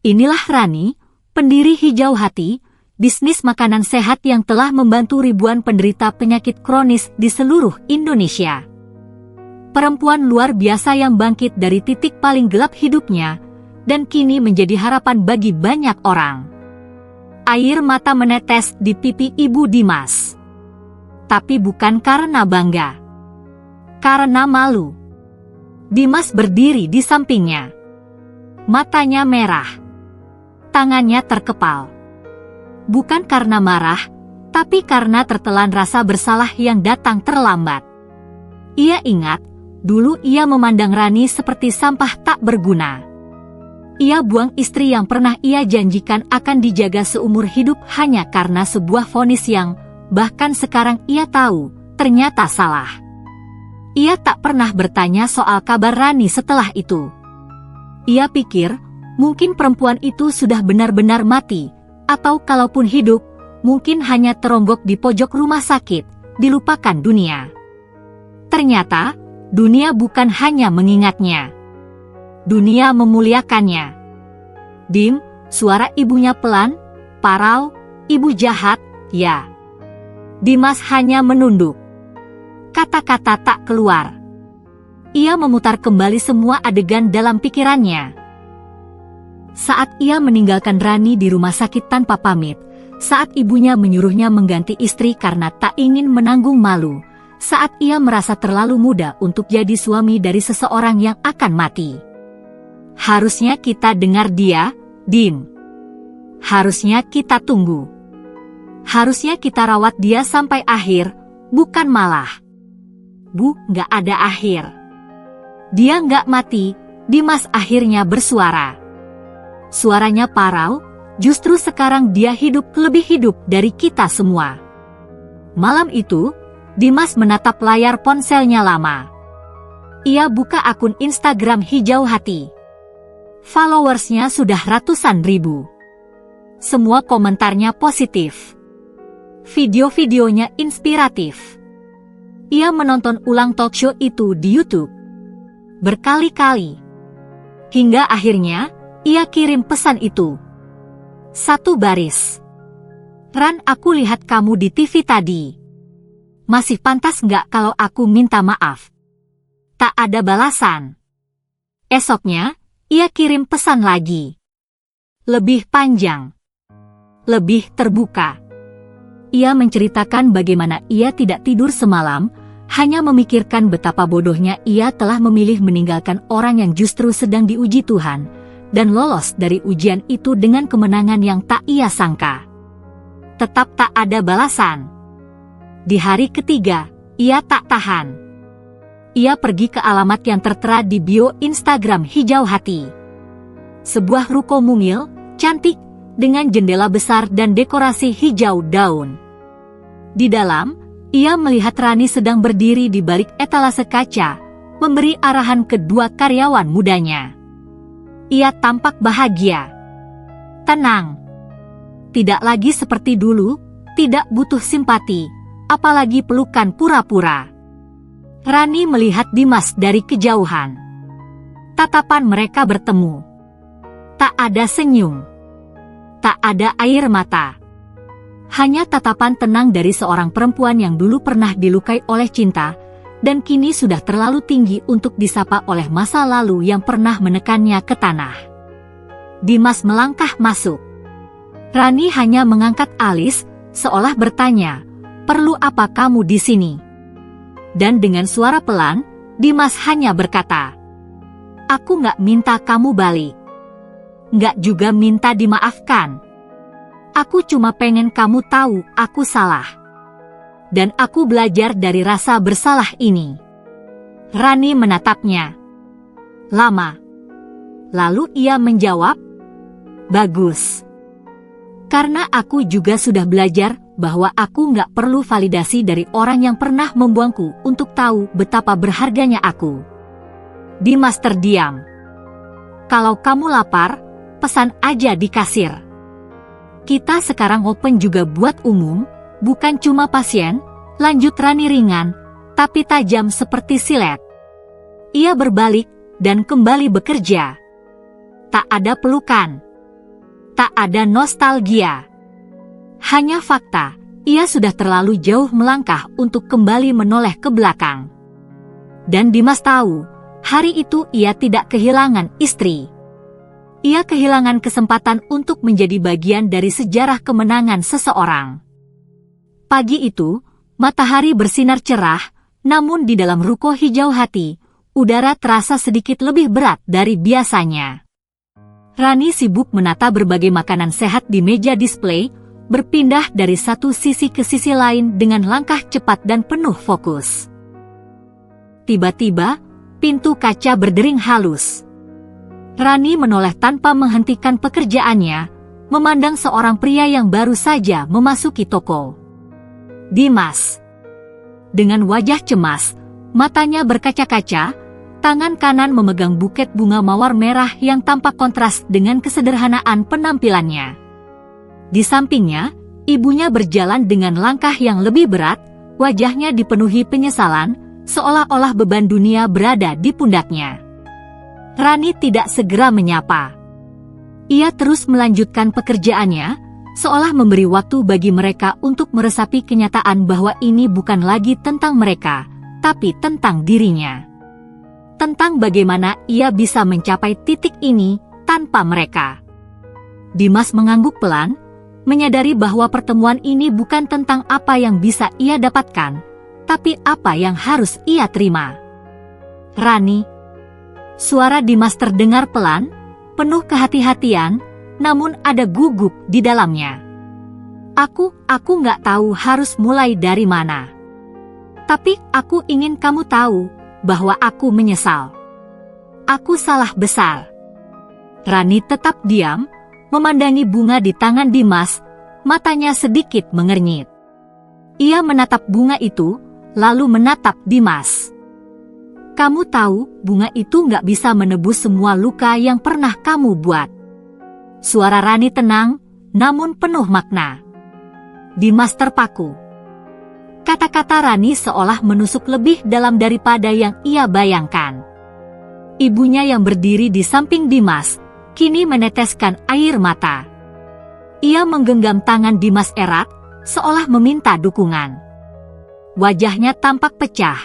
Inilah Rani, pendiri Hijau Hati, bisnis makanan sehat yang telah membantu ribuan penderita penyakit kronis di seluruh Indonesia. Perempuan luar biasa yang bangkit dari titik paling gelap hidupnya, dan kini menjadi harapan bagi banyak orang. Air mata menetes di pipi Ibu Dimas. Tapi bukan karena bangga. Karena malu. Dimas berdiri di sampingnya. Matanya merah. Tangannya terkepal. Bukan karena marah, tapi karena tertelan rasa bersalah yang datang terlambat. Ia ingat, dulu ia memandang Rani seperti sampah tak berguna. Ia buang istri yang pernah ia janjikan akan dijaga seumur hidup hanya karena sebuah vonis yang, bahkan sekarang ia tahu, ternyata salah. Ia tak pernah bertanya soal kabar Rani setelah itu. Ia pikir, mungkin perempuan itu sudah benar-benar mati, atau kalaupun hidup, mungkin hanya teronggok di pojok rumah sakit, dilupakan dunia. Ternyata, dunia bukan hanya mengingatnya. Dunia memuliakannya. Dim, suara ibunya pelan, parau, ibu jahat, ya. Dimas hanya menunduk. Kata-kata tak keluar. Ia memutar kembali semua adegan dalam pikirannya. Saat ia meninggalkan Rani di rumah sakit tanpa pamit, saat ibunya menyuruhnya mengganti istri karena tak ingin menanggung malu, saat ia merasa terlalu muda untuk jadi suami dari seseorang yang akan mati. Harusnya kita dengar dia, Dim. Harusnya kita tunggu. Harusnya kita rawat dia sampai akhir, bukan malah. Bu, nggak ada akhir. Dia nggak mati, Dimas akhirnya bersuara. Suaranya parau, justru sekarang dia lebih hidup dari kita semua. Malam itu, Dimas menatap layar ponselnya lama. Ia buka akun Instagram Hijau Hati. Followersnya sudah ratusan ribu. Semua komentarnya positif. Video-videonya inspiratif. Ia menonton ulang talkshow itu di YouTube berkali-kali. Hingga akhirnya, ia kirim pesan itu. Satu baris. Ran, aku lihat kamu di TV tadi. Masih pantas nggak kalau aku minta maaf? Tak ada balasan. Esoknya, ia kirim pesan lagi. Lebih panjang. Lebih terbuka. Ia menceritakan bagaimana ia tidak tidur semalam, hanya memikirkan betapa bodohnya ia telah memilih meninggalkan orang yang justru sedang diuji Tuhan, dan lolos dari ujian itu dengan kemenangan yang tak ia sangka. Tetap tak ada balasan. Di hari ketiga, ia tak tahan. Ia pergi ke alamat yang tertera di bio Instagram Hijau Hati. Sebuah ruko mungil, cantik, dengan jendela besar dan dekorasi hijau daun. Di dalam, ia melihat Rani sedang berdiri di balik etalase kaca, memberi arahan kedua karyawan mudanya. Ia tampak bahagia. Tenang. Tidak lagi seperti dulu, tidak butuh simpati, apalagi pelukan pura-pura. Rani melihat Dimas dari kejauhan. Tatapan mereka bertemu. Tak ada senyum. Tak ada air mata. Hanya tatapan tenang dari seorang perempuan yang dulu pernah dilukai oleh cinta, dan kini sudah terlalu tinggi untuk disapa oleh masa lalu yang pernah menekannya ke tanah. Dimas melangkah masuk. Rani hanya mengangkat alis, seolah bertanya, "Perlu apa kamu di sini?" Dan dengan suara pelan, Dimas hanya berkata, "Aku nggak minta kamu balik. Nggak juga minta dimaafkan. Aku cuma pengen kamu tahu aku salah. Dan aku belajar dari rasa bersalah ini." Rani menatapnya lama. Lalu ia menjawab, "Bagus. Karena aku juga sudah belajar bahwa aku nggak perlu validasi dari orang yang pernah membuangku untuk tahu betapa berharganya aku." Dimas terdiam. "Kalau kamu lapar, pesan aja di kasir. Kita sekarang open juga buat umum, bukan cuma pasien," lanjut Rani ringan, tapi tajam seperti silet. Ia berbalik dan kembali bekerja. Tak ada pelukan. Tak ada nostalgia. Hanya fakta, ia sudah terlalu jauh melangkah untuk kembali menoleh ke belakang. Dan Dimas tahu, hari itu ia tidak kehilangan istri. Ia kehilangan kesempatan untuk menjadi bagian dari sejarah kemenangan seseorang. Pagi itu, matahari bersinar cerah, namun di dalam ruko Hijau Hati, udara terasa sedikit lebih berat dari biasanya. Rani sibuk menata berbagai makanan sehat di meja display, berpindah dari satu sisi ke sisi lain dengan langkah cepat dan penuh fokus. Tiba-tiba, pintu kaca berdering halus. Rani menoleh tanpa menghentikan pekerjaannya, memandang seorang pria yang baru saja memasuki toko. Dimas. Dengan wajah cemas, matanya berkaca-kaca, tangan kanan memegang buket bunga mawar merah yang tampak kontras dengan kesederhanaan penampilannya. Di sampingnya, ibunya berjalan dengan langkah yang lebih berat, wajahnya dipenuhi penyesalan, seolah-olah beban dunia berada di pundaknya. Rani tidak segera menyapa. Ia terus melanjutkan pekerjaannya, seolah memberi waktu bagi mereka untuk meresapi kenyataan bahwa ini bukan lagi tentang mereka, tapi tentang dirinya. Tentang bagaimana ia bisa mencapai titik ini tanpa mereka. Dimas mengangguk pelan, menyadari bahwa pertemuan ini bukan tentang apa yang bisa ia dapatkan, tapi apa yang harus ia terima? Rani. Suara Dimas terdengar pelan, penuh kehati-hatian, namun ada guguk di dalamnya. Aku nggak tahu harus mulai dari mana. Tapi aku ingin kamu tahu bahwa aku menyesal. Aku salah besar. Rani tetap diam, memandangi bunga di tangan Dimas, matanya sedikit mengernyit. Ia menatap bunga itu, lalu menatap Dimas. Kamu tahu, bunga itu nggak bisa menebus semua luka yang pernah kamu buat. Suara Rani tenang, namun penuh makna. Dimas terpaku. Kata-kata Rani seolah menusuk lebih dalam daripada yang ia bayangkan. Ibunya yang berdiri di samping Dimas, kini meneteskan air mata. Ia menggenggam tangan Dimas erat, seolah meminta dukungan. Wajahnya tampak pecah,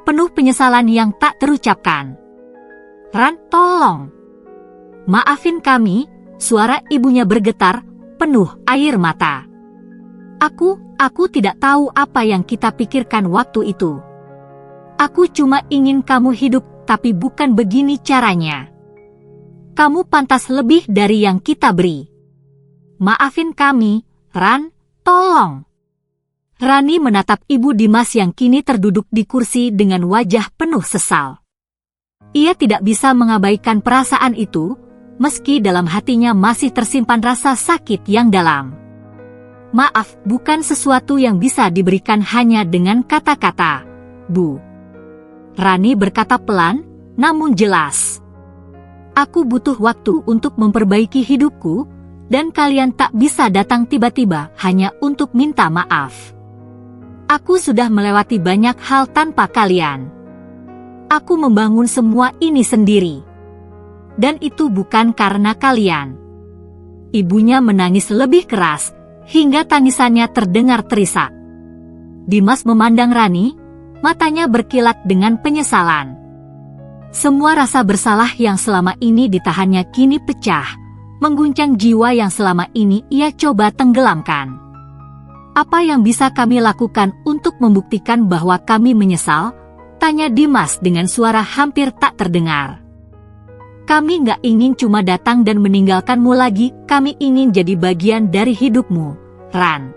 penuh penyesalan yang tak terucapkan. Ran, tolong. Maafin kami, suara ibunya bergetar, penuh air mata. Aku tidak tahu apa yang kita pikirkan waktu itu. Aku cuma ingin kamu hidup, tapi bukan begini caranya. Kamu pantas lebih dari yang kita beri. Maafin kami, Ran, tolong. Rani menatap ibu Dimas yang kini terduduk di kursi dengan wajah penuh sesal. Ia tidak bisa mengabaikan perasaan itu, meski dalam hatinya masih tersimpan rasa sakit yang dalam. Maaf bukan sesuatu yang bisa diberikan hanya dengan kata-kata, Bu. Rani berkata pelan, namun jelas. Aku butuh waktu untuk memperbaiki hidupku, dan kalian tak bisa datang tiba-tiba hanya untuk minta maaf. Aku sudah melewati banyak hal tanpa kalian. Aku membangun semua ini sendiri. Dan itu bukan karena kalian. Ibunya menangis lebih keras, hingga tangisannya terdengar terisak. Dimas memandang Rani, matanya berkilat dengan penyesalan. Semua rasa bersalah yang selama ini ditahannya kini pecah, mengguncang jiwa yang selama ini ia coba tenggelamkan. Apa yang bisa kami lakukan untuk membuktikan bahwa kami menyesal? Tanya Dimas dengan suara hampir tak terdengar. Kami nggak ingin cuma datang dan meninggalkanmu lagi, kami ingin jadi bagian dari hidupmu, Ran.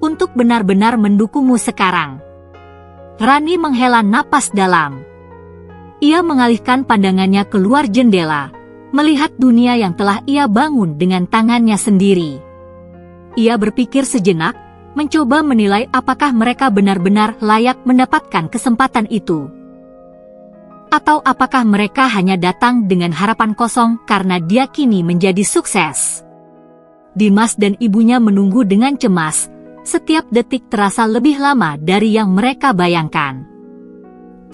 Untuk benar-benar mendukungmu sekarang. Rani menghela napas dalam. Ia mengalihkan pandangannya keluar jendela, melihat dunia yang telah ia bangun dengan tangannya sendiri. Ia berpikir sejenak, mencoba menilai apakah mereka benar-benar layak mendapatkan kesempatan itu. Atau apakah mereka hanya datang dengan harapan kosong karena dia kini menjadi sukses. Dimas dan ibunya menunggu dengan cemas, setiap detik terasa lebih lama dari yang mereka bayangkan.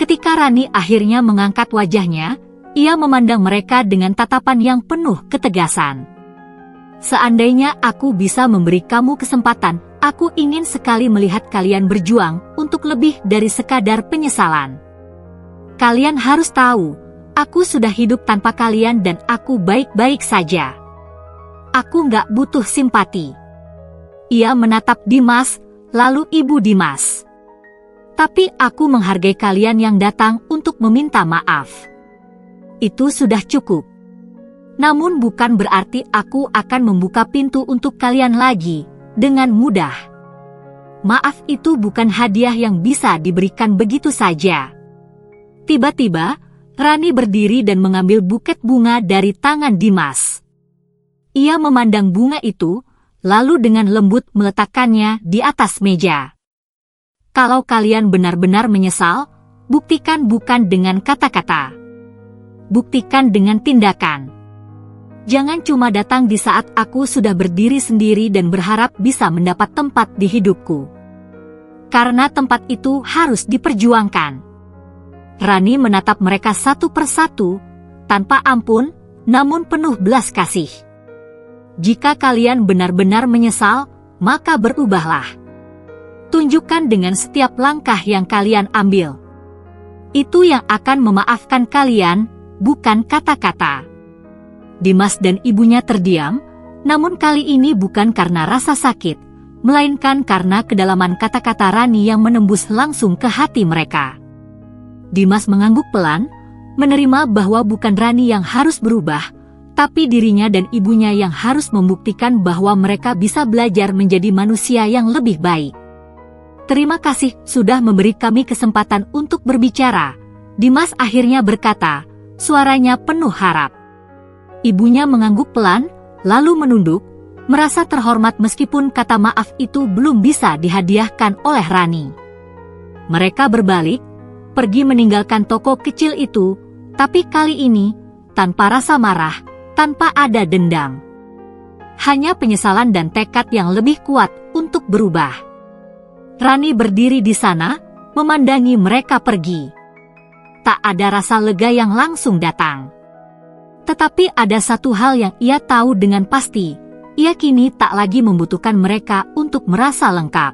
Ketika Rani akhirnya mengangkat wajahnya, ia memandang mereka dengan tatapan yang penuh ketegasan. Seandainya aku bisa memberi kamu kesempatan, aku ingin sekali melihat kalian berjuang untuk lebih dari sekadar penyesalan. Kalian harus tahu, aku sudah hidup tanpa kalian dan aku baik-baik saja. Aku nggak butuh simpati. Ia menatap Dimas, lalu ibu Dimas. Tapi aku menghargai kalian yang datang untuk meminta maaf. Itu sudah cukup. Namun bukan berarti aku akan membuka pintu untuk kalian lagi, dengan mudah. Maaf itu bukan hadiah yang bisa diberikan begitu saja. Tiba-tiba, Rani berdiri dan mengambil buket bunga dari tangan Dimas. Ia memandang bunga itu, lalu dengan lembut meletakkannya di atas meja. Kalau kalian benar-benar menyesal, buktikan bukan dengan kata-kata. Buktikan dengan tindakan. Jangan cuma datang di saat aku sudah berdiri sendiri dan berharap bisa mendapat tempat di hidupku. Karena tempat itu harus diperjuangkan. Rani menatap mereka satu persatu, tanpa ampun, namun penuh belas kasih. Jika kalian benar-benar menyesal, maka berubahlah. Tunjukkan dengan setiap langkah yang kalian ambil. Itu yang akan memaafkan kalian, bukan kata-kata. Dimas dan ibunya terdiam, namun kali ini bukan karena rasa sakit, melainkan karena kedalaman kata-kata Rani yang menembus langsung ke hati mereka. Dimas mengangguk pelan, menerima bahwa bukan Rani yang harus berubah, tapi dirinya dan ibunya yang harus membuktikan bahwa mereka bisa belajar menjadi manusia yang lebih baik. "Terima kasih sudah memberi kami kesempatan untuk berbicara," Dimas akhirnya berkata, suaranya penuh harap. Ibunya mengangguk pelan, lalu menunduk, merasa terhormat meskipun kata maaf itu belum bisa dihadiahkan oleh Rani. Mereka berbalik, pergi meninggalkan toko kecil itu, tapi kali ini, tanpa rasa marah, tanpa ada dendam. Hanya penyesalan dan tekad yang lebih kuat untuk berubah. Rani berdiri di sana, memandangi mereka pergi. Tak ada rasa lega yang langsung datang. Tetapi ada satu hal yang ia tahu dengan pasti, ia kini tak lagi membutuhkan mereka untuk merasa lengkap.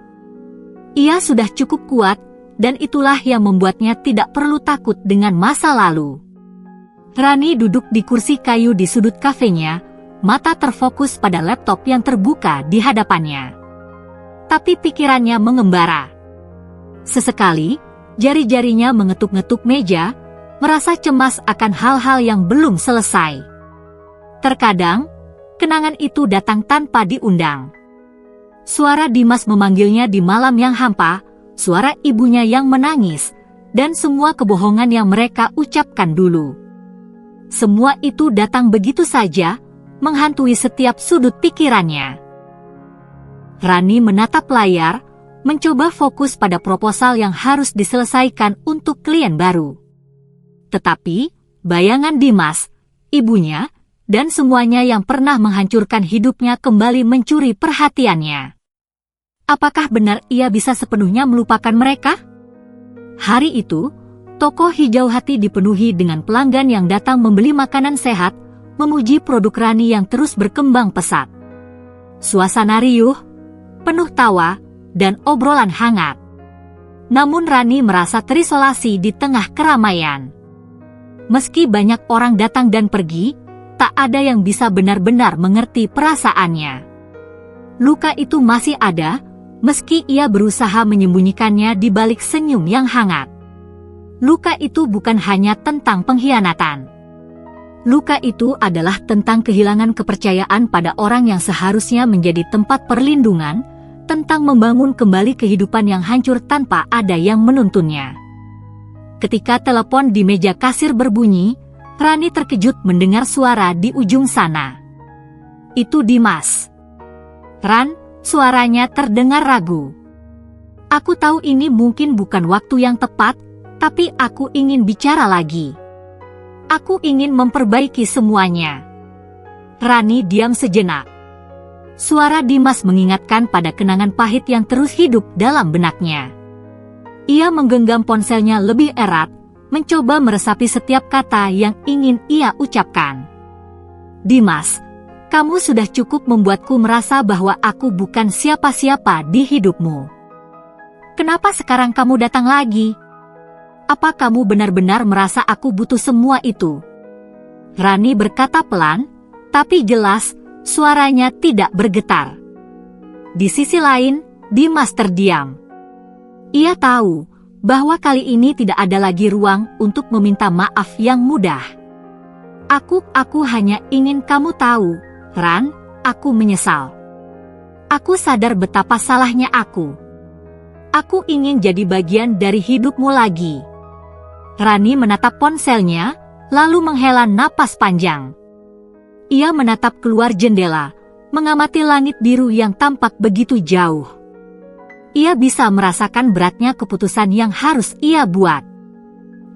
Ia sudah cukup kuat, dan itulah yang membuatnya tidak perlu takut dengan masa lalu. Rani duduk di kursi kayu di sudut kafenya, mata terfokus pada laptop yang terbuka di hadapannya. Tapi pikirannya mengembara. Sesekali, jari-jarinya mengetuk-ngetuk meja, merasa cemas akan hal-hal yang belum selesai. Terkadang, kenangan itu datang tanpa diundang. Suara Dimas memanggilnya di malam yang hampa, suara ibunya yang menangis, dan semua kebohongan yang mereka ucapkan dulu. Semua itu datang begitu saja, menghantui setiap sudut pikirannya. Rani menatap layar, mencoba fokus pada proposal yang harus diselesaikan untuk klien baru. Tetapi, bayangan Dimas, ibunya, dan semuanya yang pernah menghancurkan hidupnya kembali mencuri perhatiannya. Apakah benar ia bisa sepenuhnya melupakan mereka? Hari itu, toko Hijau Hati dipenuhi dengan pelanggan yang datang membeli makanan sehat, memuji produk Rani yang terus berkembang pesat. Suasana riuh, penuh tawa, dan obrolan hangat. Namun Rani merasa terisolasi di tengah keramaian. Meski banyak orang datang dan pergi, tak ada yang bisa benar-benar mengerti perasaannya. Luka itu masih ada, meski ia berusaha menyembunyikannya di balik senyum yang hangat. Luka itu bukan hanya tentang pengkhianatan. Luka itu adalah tentang kehilangan kepercayaan pada orang yang seharusnya menjadi tempat perlindungan, tentang membangun kembali kehidupan yang hancur tanpa ada yang menuntunnya. Ketika telepon di meja kasir berbunyi, Rani terkejut mendengar suara di ujung sana. Itu Dimas. "Ran," suaranya terdengar ragu. "Aku tahu ini mungkin bukan waktu yang tepat, tapi aku ingin bicara lagi. Aku ingin memperbaiki semuanya." Rani diam sejenak. Suara Dimas mengingatkan pada kenangan pahit yang terus hidup dalam benaknya. Ia menggenggam ponselnya lebih erat, mencoba meresapi setiap kata yang ingin ia ucapkan. "Dimas, kamu sudah cukup membuatku merasa bahwa aku bukan siapa-siapa di hidupmu. Kenapa sekarang kamu datang lagi? Apa kamu benar-benar merasa aku butuh semua itu?" Rani berkata pelan, tapi jelas, suaranya tidak bergetar. Di sisi lain, Dimas terdiam. Ia tahu bahwa kali ini tidak ada lagi ruang untuk meminta maaf yang mudah. Aku hanya ingin kamu tahu, Ran, aku menyesal. Aku sadar betapa salahnya aku. Aku ingin jadi bagian dari hidupmu lagi." Rani menatap ponselnya, lalu menghela napas panjang. Ia menatap keluar jendela, mengamati langit biru yang tampak begitu jauh. Ia bisa merasakan beratnya keputusan yang harus ia buat.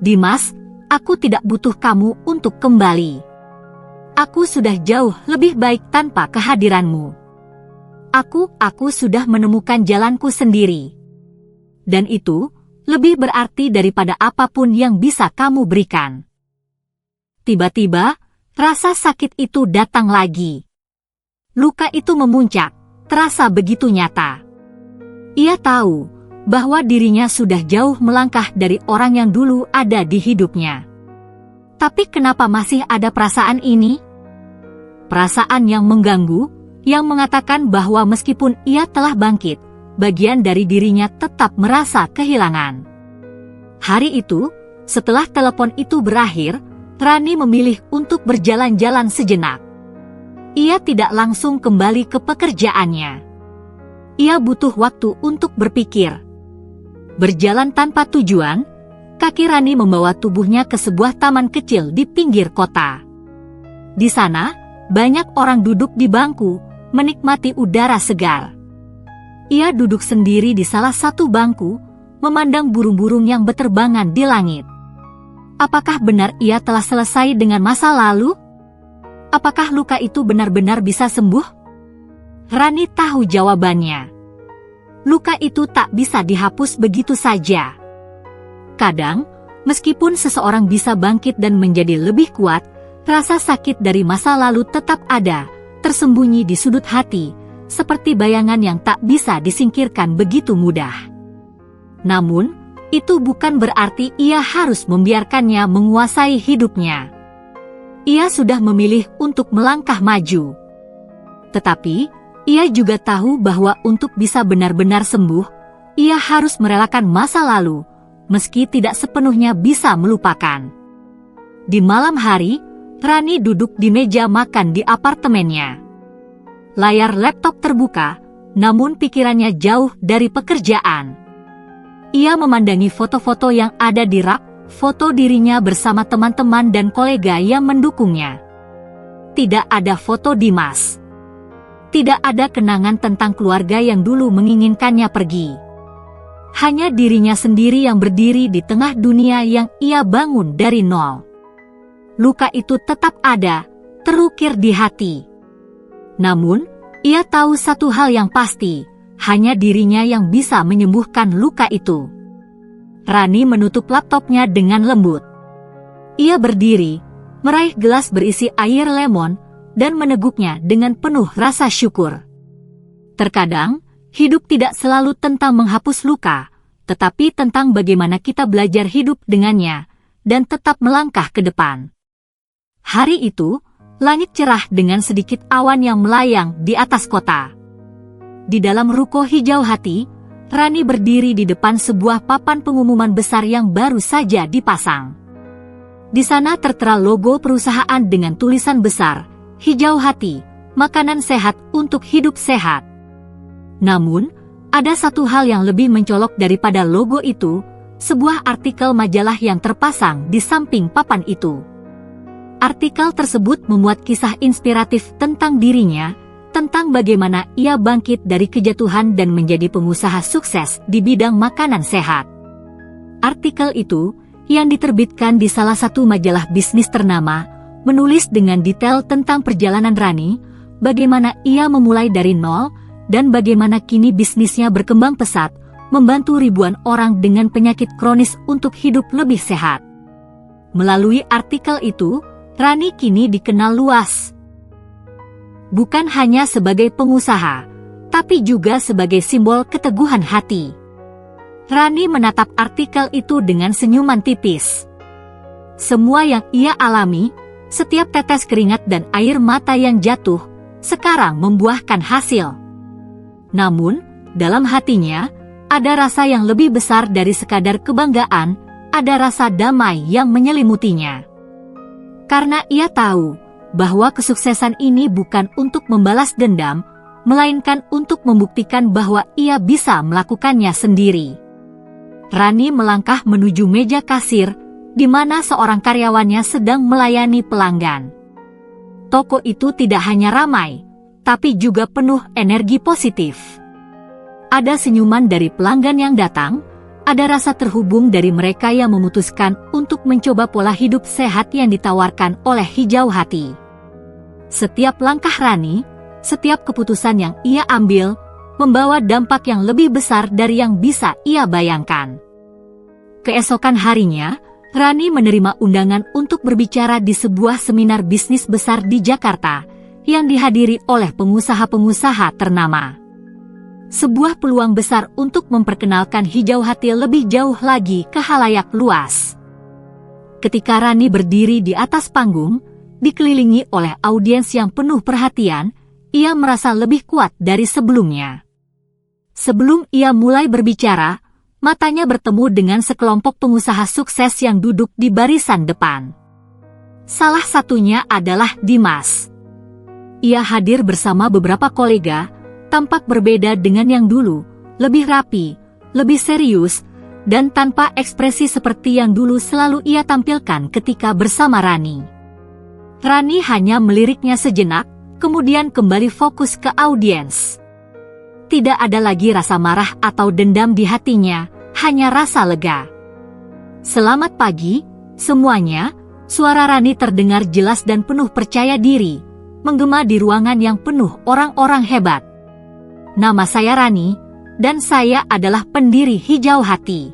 "Dimas, aku tidak butuh kamu untuk kembali. Aku sudah jauh lebih baik tanpa kehadiranmu. Aku sudah menemukan jalanku sendiri. Dan itu lebih berarti daripada apapun yang bisa kamu berikan." Tiba-tiba, rasa sakit itu datang lagi. Luka itu memuncak, terasa begitu nyata. Ia tahu bahwa dirinya sudah jauh melangkah dari orang yang dulu ada di hidupnya. Tapi kenapa masih ada perasaan ini? Perasaan yang mengganggu, yang mengatakan bahwa meskipun ia telah bangkit, bagian dari dirinya tetap merasa kehilangan. Hari itu, setelah telepon itu berakhir, Rani memilih untuk berjalan-jalan sejenak. Ia tidak langsung kembali ke pekerjaannya. Ia butuh waktu untuk berpikir. Berjalan tanpa tujuan, kaki Rani membawa tubuhnya ke sebuah taman kecil di pinggir kota. Di sana, banyak orang duduk di bangku, menikmati udara segar. Ia duduk sendiri di salah satu bangku, memandang burung-burung yang berterbangan di langit. Apakah benar ia telah selesai dengan masa lalu? Apakah luka itu benar-benar bisa sembuh? Rani tahu jawabannya. Luka itu tak bisa dihapus begitu saja. Kadang, meskipun seseorang bisa bangkit dan menjadi lebih kuat, rasa sakit dari masa lalu tetap ada, tersembunyi di sudut hati, seperti bayangan yang tak bisa disingkirkan begitu mudah. Namun, itu bukan berarti ia harus membiarkannya menguasai hidupnya. Ia sudah memilih untuk melangkah maju. Tetapi, ia juga tahu bahwa untuk bisa benar-benar sembuh, ia harus merelakan masa lalu, meski tidak sepenuhnya bisa melupakan. Di malam hari, Rani duduk di meja makan di apartemennya. Layar laptop terbuka, namun pikirannya jauh dari pekerjaan. Ia memandangi foto-foto yang ada di rak, foto dirinya bersama teman-teman dan kolega yang mendukungnya. Tidak ada foto Dimas. Tidak ada kenangan tentang keluarga yang dulu menginginkannya pergi. Hanya dirinya sendiri yang berdiri di tengah dunia yang ia bangun dari nol. Luka itu tetap ada, terukir di hati. Namun, ia tahu satu hal yang pasti, hanya dirinya yang bisa menyembuhkan luka itu. Rani menutup laptopnya dengan lembut. Ia berdiri, meraih gelas berisi air lemon, dan meneguknya dengan penuh rasa syukur. Terkadang, hidup tidak selalu tentang menghapus luka, tetapi tentang bagaimana kita belajar hidup dengannya, dan tetap melangkah ke depan. Hari itu, langit cerah dengan sedikit awan yang melayang di atas kota. Di dalam ruko hijau hati, Rani berdiri di depan sebuah papan pengumuman besar yang baru saja dipasang. Di sana tertera logo perusahaan dengan tulisan besar, Hijau Hati, makanan sehat untuk hidup sehat. Namun, ada satu hal yang lebih mencolok daripada logo itu, sebuah artikel majalah yang terpasang di samping papan itu. Artikel tersebut memuat kisah inspiratif tentang dirinya, tentang bagaimana ia bangkit dari kejatuhan dan menjadi pengusaha sukses di bidang makanan sehat. Artikel itu, yang diterbitkan di salah satu majalah bisnis ternama, menulis dengan detail tentang perjalanan Rani, bagaimana ia memulai dari nol, dan bagaimana kini bisnisnya berkembang pesat, membantu ribuan orang dengan penyakit kronis untuk hidup lebih sehat. Melalui artikel itu, Rani kini dikenal luas. Bukan hanya sebagai pengusaha, tapi juga sebagai simbol keteguhan hati. Rani menatap artikel itu dengan senyuman tipis. Semua yang ia alami, setiap tetes keringat dan air mata yang jatuh, sekarang membuahkan hasil. Namun, dalam hatinya, ada rasa yang lebih besar dari sekadar kebanggaan, ada rasa damai yang menyelimutinya. Karena ia tahu bahwa kesuksesan ini bukan untuk membalas dendam, melainkan untuk membuktikan bahwa ia bisa melakukannya sendiri. Rani melangkah menuju meja kasir, di mana seorang karyawannya sedang melayani pelanggan. Toko itu tidak hanya ramai, tapi juga penuh energi positif. Ada senyuman dari pelanggan yang datang, ada rasa terhubung dari mereka yang memutuskan untuk mencoba pola hidup sehat yang ditawarkan oleh Hijau Hati. Setiap langkah Rani, setiap keputusan yang ia ambil, membawa dampak yang lebih besar dari yang bisa ia bayangkan. Keesokan harinya, Rani menerima undangan untuk berbicara di sebuah seminar bisnis besar di Jakarta, yang dihadiri oleh pengusaha-pengusaha ternama. Sebuah peluang besar untuk memperkenalkan Hijau Hati lebih jauh lagi ke khalayak luas. Ketika Rani berdiri di atas panggung, dikelilingi oleh audiens yang penuh perhatian, ia merasa lebih kuat dari sebelumnya. Sebelum ia mulai berbicara, matanya bertemu dengan sekelompok pengusaha sukses yang duduk di barisan depan. Salah satunya adalah Dimas. Ia hadir bersama beberapa kolega, tampak berbeda dengan yang dulu, lebih rapi, lebih serius, dan tanpa ekspresi seperti yang dulu selalu ia tampilkan ketika bersama Rani. Rani hanya meliriknya sejenak, kemudian kembali fokus ke audiens. Tidak ada lagi rasa marah atau dendam di hatinya, hanya rasa lega. Selamat pagi, semuanya. Suara Rani terdengar jelas dan penuh percaya diri, menggema di ruangan yang penuh orang-orang hebat. Nama saya Rani, dan saya adalah pendiri Hijau Hati.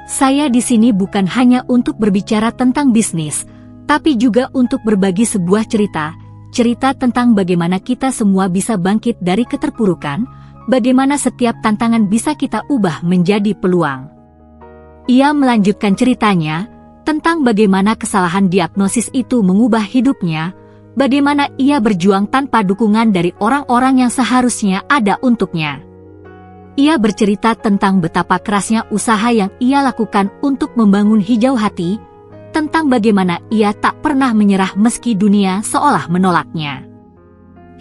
Saya di sini bukan hanya untuk berbicara tentang bisnis, tapi juga untuk berbagi sebuah cerita tentang bagaimana kita semua bisa bangkit dari keterpurukan, bagaimana setiap tantangan bisa kita ubah menjadi peluang. Ia melanjutkan ceritanya tentang bagaimana kesalahan diagnosis itu mengubah hidupnya, bagaimana ia berjuang tanpa dukungan dari orang-orang yang seharusnya ada untuknya. Ia bercerita tentang betapa kerasnya usaha yang ia lakukan untuk membangun Hijau Hati, tentang bagaimana ia tak pernah menyerah meski dunia seolah menolaknya.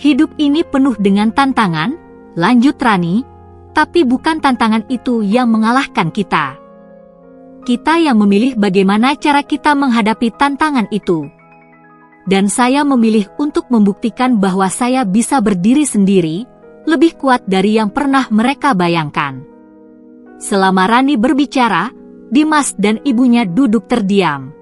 Hidup ini penuh dengan tantangan, lanjut Rani, tapi bukan tantangan itu yang mengalahkan kita. Kita yang memilih bagaimana cara kita menghadapi tantangan itu. Dan saya memilih untuk membuktikan bahwa saya bisa berdiri sendiri, lebih kuat dari yang pernah mereka bayangkan. Selama Rani berbicara, Dimas dan ibunya duduk terdiam.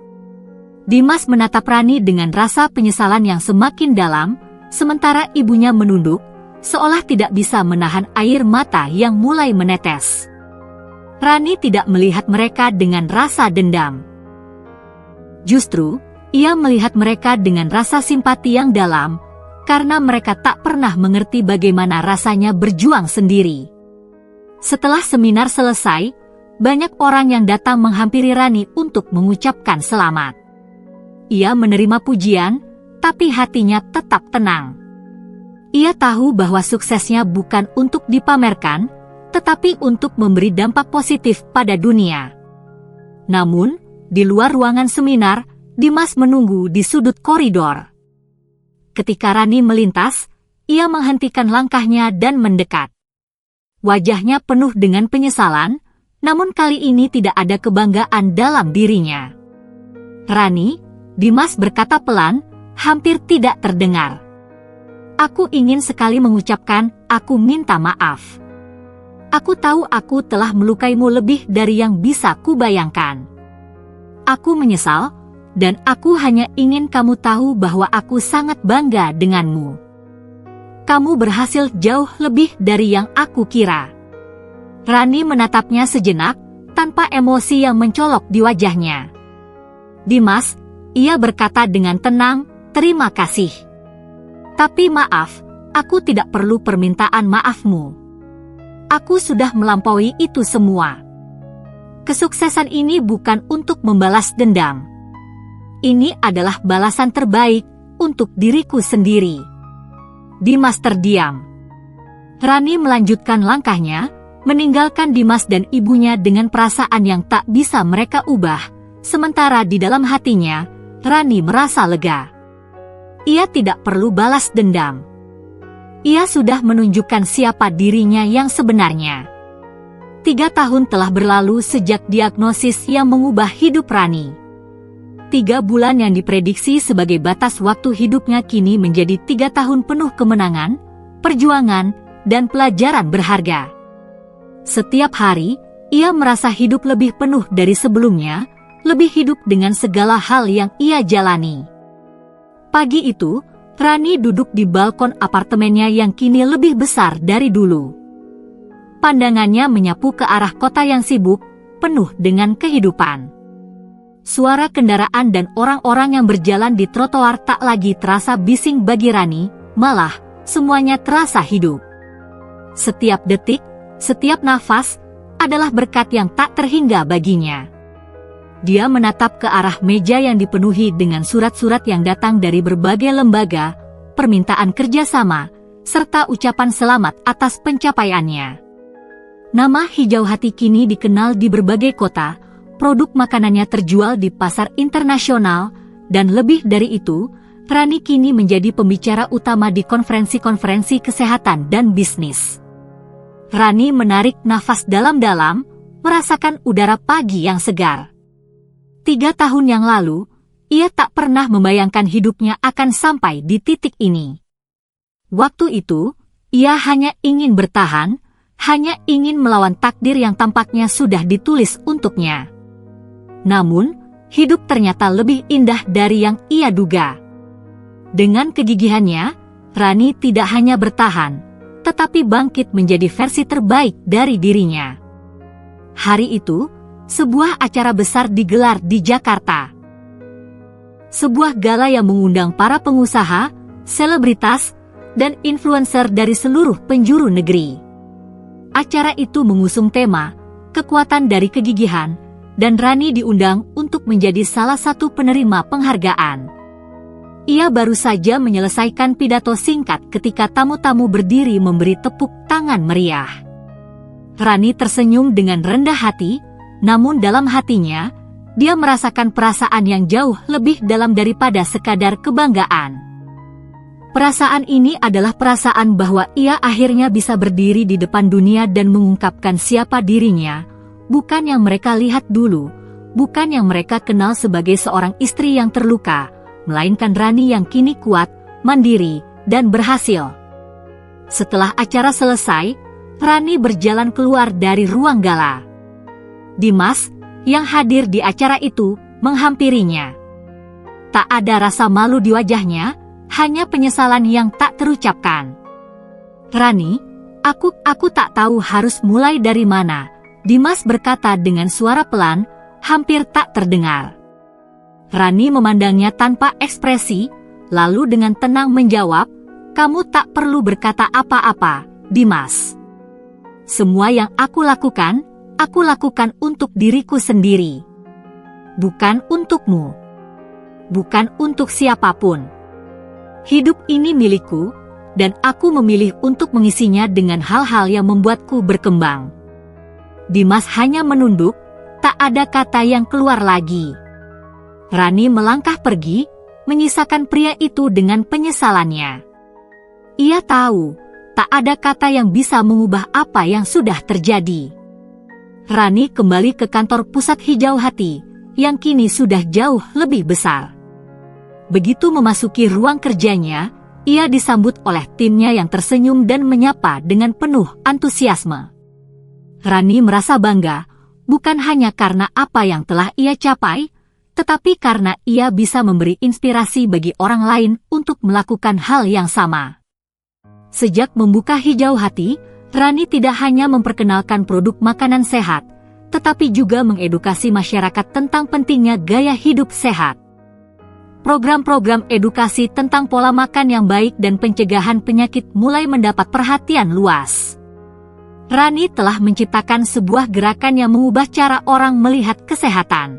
Dimas menatap Rani dengan rasa penyesalan yang semakin dalam, sementara ibunya menunduk, seolah tidak bisa menahan air mata yang mulai menetes. Rani tidak melihat mereka dengan rasa dendam. Justru, ia melihat mereka dengan rasa simpati yang dalam, karena mereka tak pernah mengerti bagaimana rasanya berjuang sendiri. Setelah seminar selesai, banyak orang yang datang menghampiri Rani untuk mengucapkan selamat. Ia menerima pujian, tapi hatinya tetap tenang. Ia tahu bahwa suksesnya bukan untuk dipamerkan, tetapi untuk memberi dampak positif pada dunia. Namun, di luar ruangan seminar, Dimas menunggu di sudut koridor. Ketika Rani melintas, ia menghentikan langkahnya dan mendekat. Wajahnya penuh dengan penyesalan, namun kali ini tidak ada kebanggaan dalam dirinya. Rani, Dimas berkata pelan, hampir tidak terdengar. Aku ingin sekali mengucapkan, aku minta maaf. Aku tahu aku telah melukaimu lebih dari yang bisa kubayangkan. Aku menyesal, dan aku hanya ingin kamu tahu bahwa aku sangat bangga denganmu. Kamu berhasil jauh lebih dari yang aku kira. Rani menatapnya sejenak, tanpa emosi yang mencolok di wajahnya. Dimas, ia berkata dengan tenang, terima kasih. Tapi maaf, aku tidak perlu permintaan maafmu. Aku sudah melampaui itu semua. Kesuksesan ini bukan untuk membalas dendam. Ini adalah balasan terbaik untuk diriku sendiri. Dimas terdiam. Rani melanjutkan langkahnya, meninggalkan Dimas dan ibunya dengan perasaan yang tak bisa mereka ubah, sementara di dalam hatinya, Rani merasa lega. Ia tidak perlu balas dendam. Ia sudah menunjukkan siapa dirinya yang sebenarnya. 3 tahun telah berlalu sejak diagnosis yang mengubah hidup Rani. 3 bulan yang diprediksi sebagai batas waktu hidupnya kini menjadi 3 tahun penuh kemenangan, perjuangan, dan pelajaran berharga. Setiap hari, ia merasa hidup lebih penuh dari sebelumnya, lebih hidup dengan segala hal yang ia jalani. Pagi itu, Rani duduk di balkon apartemennya yang kini lebih besar dari dulu. Pandangannya menyapu ke arah kota yang sibuk, penuh dengan kehidupan. Suara kendaraan dan orang-orang yang berjalan di trotoar tak lagi terasa bising bagi Rani, malah semuanya terasa hidup. Setiap detik, setiap nafas, adalah berkat yang tak terhingga baginya. Dia menatap ke arah meja yang dipenuhi dengan surat-surat yang datang dari berbagai lembaga, permintaan kerjasama, serta ucapan selamat atas pencapaiannya. Nama Hijau Hati kini dikenal di berbagai kota, produk makanannya terjual di pasar internasional, dan lebih dari itu, Rani kini menjadi pembicara utama di konferensi-konferensi kesehatan dan bisnis. Rani menarik nafas dalam-dalam, merasakan udara pagi yang segar. 3 tahun yang lalu, ia tak pernah membayangkan hidupnya akan sampai di titik ini. Waktu itu, ia hanya ingin bertahan, hanya ingin melawan takdir yang tampaknya sudah ditulis untuknya. Namun, hidup ternyata lebih indah dari yang ia duga. Dengan kegigihannya, Rani tidak hanya bertahan, tetapi bangkit menjadi versi terbaik dari dirinya. Hari itu, sebuah acara besar digelar di Jakarta. Sebuah gala yang mengundang para pengusaha, selebritas, dan influencer dari seluruh penjuru negeri. Acara itu mengusung tema, kekuatan dari kegigihan, dan Rani diundang untuk menjadi salah satu penerima penghargaan. Ia baru saja menyelesaikan pidato singkat ketika tamu-tamu berdiri memberi tepuk tangan meriah. Rani tersenyum dengan rendah hati, namun dalam hatinya, dia merasakan perasaan yang jauh lebih dalam daripada sekadar kebanggaan. Perasaan ini adalah perasaan bahwa ia akhirnya bisa berdiri di depan dunia dan mengungkapkan siapa dirinya, bukan yang mereka lihat dulu, bukan yang mereka kenal sebagai seorang istri yang terluka, melainkan Rani yang kini kuat, mandiri, dan berhasil. Setelah acara selesai, Rani berjalan keluar dari ruang gala. Dimas, yang hadir di acara itu, menghampirinya. Tak ada rasa malu di wajahnya, hanya penyesalan yang tak terucapkan. Rani, aku tak tahu harus mulai dari mana, Dimas berkata dengan suara pelan, hampir tak terdengar. Rani memandangnya tanpa ekspresi, lalu dengan tenang menjawab, kamu tak perlu berkata apa-apa, Dimas. Semua yang aku lakukan untuk diriku sendiri. Bukan untukmu. Bukan untuk siapapun. Hidup ini milikku, dan aku memilih untuk mengisinya dengan hal-hal yang membuatku berkembang. Dimas hanya menunduk, tak ada kata yang keluar lagi. Rani melangkah pergi, menyisakan pria itu dengan penyesalannya. Ia tahu, tak ada kata yang bisa mengubah apa yang sudah terjadi. Rani kembali ke kantor pusat Hijau Hati, yang kini sudah jauh lebih besar. Begitu memasuki ruang kerjanya, ia disambut oleh timnya yang tersenyum dan menyapa dengan penuh antusiasme. Rani merasa bangga, bukan hanya karena apa yang telah ia capai, tetapi karena ia bisa memberi inspirasi bagi orang lain untuk melakukan hal yang sama. Sejak membuka Hijau Hati, Rani tidak hanya memperkenalkan produk makanan sehat, tetapi juga mengedukasi masyarakat tentang pentingnya gaya hidup sehat. Program-program edukasi tentang pola makan yang baik dan pencegahan penyakit mulai mendapat perhatian luas. Rani telah menciptakan sebuah gerakan yang mengubah cara orang melihat kesehatan.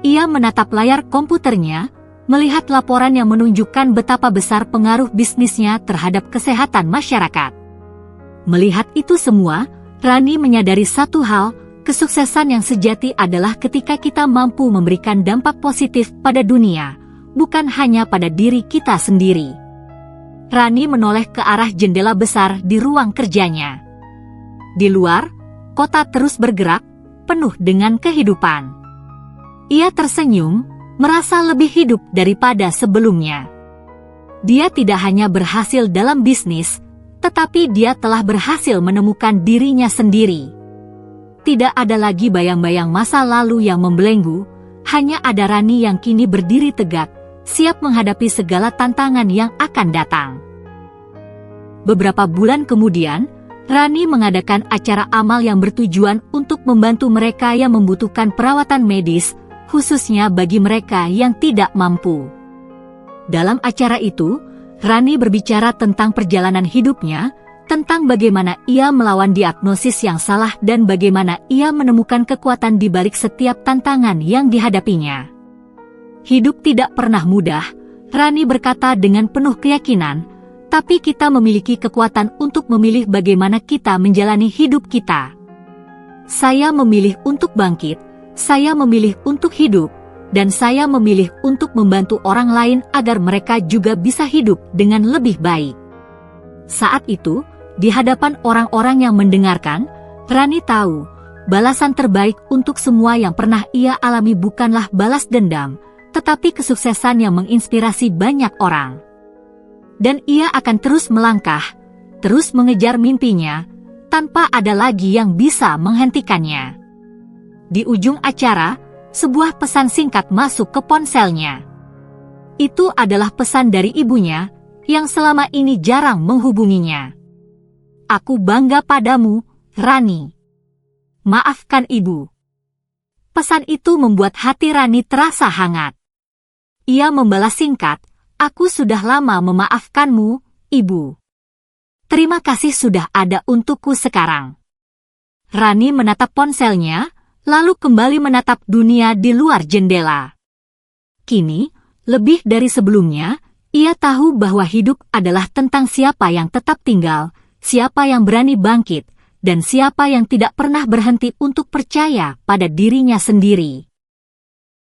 Ia menatap layar komputernya, melihat laporan yang menunjukkan betapa besar pengaruh bisnisnya terhadap kesehatan masyarakat. Melihat itu semua, Rani menyadari satu hal, kesuksesan yang sejati adalah ketika kita mampu memberikan dampak positif pada dunia, bukan hanya pada diri kita sendiri. Rani menoleh ke arah jendela besar di ruang kerjanya. Di luar, kota terus bergerak, penuh dengan kehidupan. Ia tersenyum, merasa lebih hidup daripada sebelumnya. Dia tidak hanya berhasil dalam bisnis, tetapi dia telah berhasil menemukan dirinya sendiri. Tidak ada lagi bayang-bayang masa lalu yang membelenggu, hanya ada Rani yang kini berdiri tegak, siap menghadapi segala tantangan yang akan datang. Beberapa bulan kemudian, Rani mengadakan acara amal yang bertujuan untuk membantu mereka yang membutuhkan perawatan medis, khususnya bagi mereka yang tidak mampu. Dalam acara itu, Rani berbicara tentang perjalanan hidupnya, tentang bagaimana ia melawan diagnosis yang salah dan bagaimana ia menemukan kekuatan di balik setiap tantangan yang dihadapinya. Hidup tidak pernah mudah, Rani berkata dengan penuh keyakinan, Tetapi kita memiliki kekuatan untuk memilih bagaimana kita menjalani hidup kita. Saya memilih untuk bangkit, saya memilih untuk hidup, dan saya memilih untuk membantu orang lain agar mereka juga bisa hidup dengan lebih baik. Saat itu, di hadapan orang-orang yang mendengarkan, Rani tahu, balasan terbaik untuk semua yang pernah ia alami bukanlah balas dendam, tetapi kesuksesan yang menginspirasi banyak orang. Dan ia akan terus melangkah, terus mengejar mimpinya, tanpa ada lagi yang bisa menghentikannya. Di ujung acara, sebuah pesan singkat masuk ke ponselnya. Itu adalah pesan dari ibunya, yang selama ini jarang menghubunginya. "Aku bangga padamu, Rani. Maafkan ibu." Pesan itu membuat hati Rani terasa hangat. Ia membalas singkat, "Aku sudah lama memaafkanmu, ibu. Terima kasih sudah ada untukku sekarang." Rani menatap ponselnya, lalu kembali menatap dunia di luar jendela. Kini, lebih dari sebelumnya, ia tahu bahwa hidup adalah tentang siapa yang tetap tinggal, siapa yang berani bangkit, dan siapa yang tidak pernah berhenti untuk percaya pada dirinya sendiri.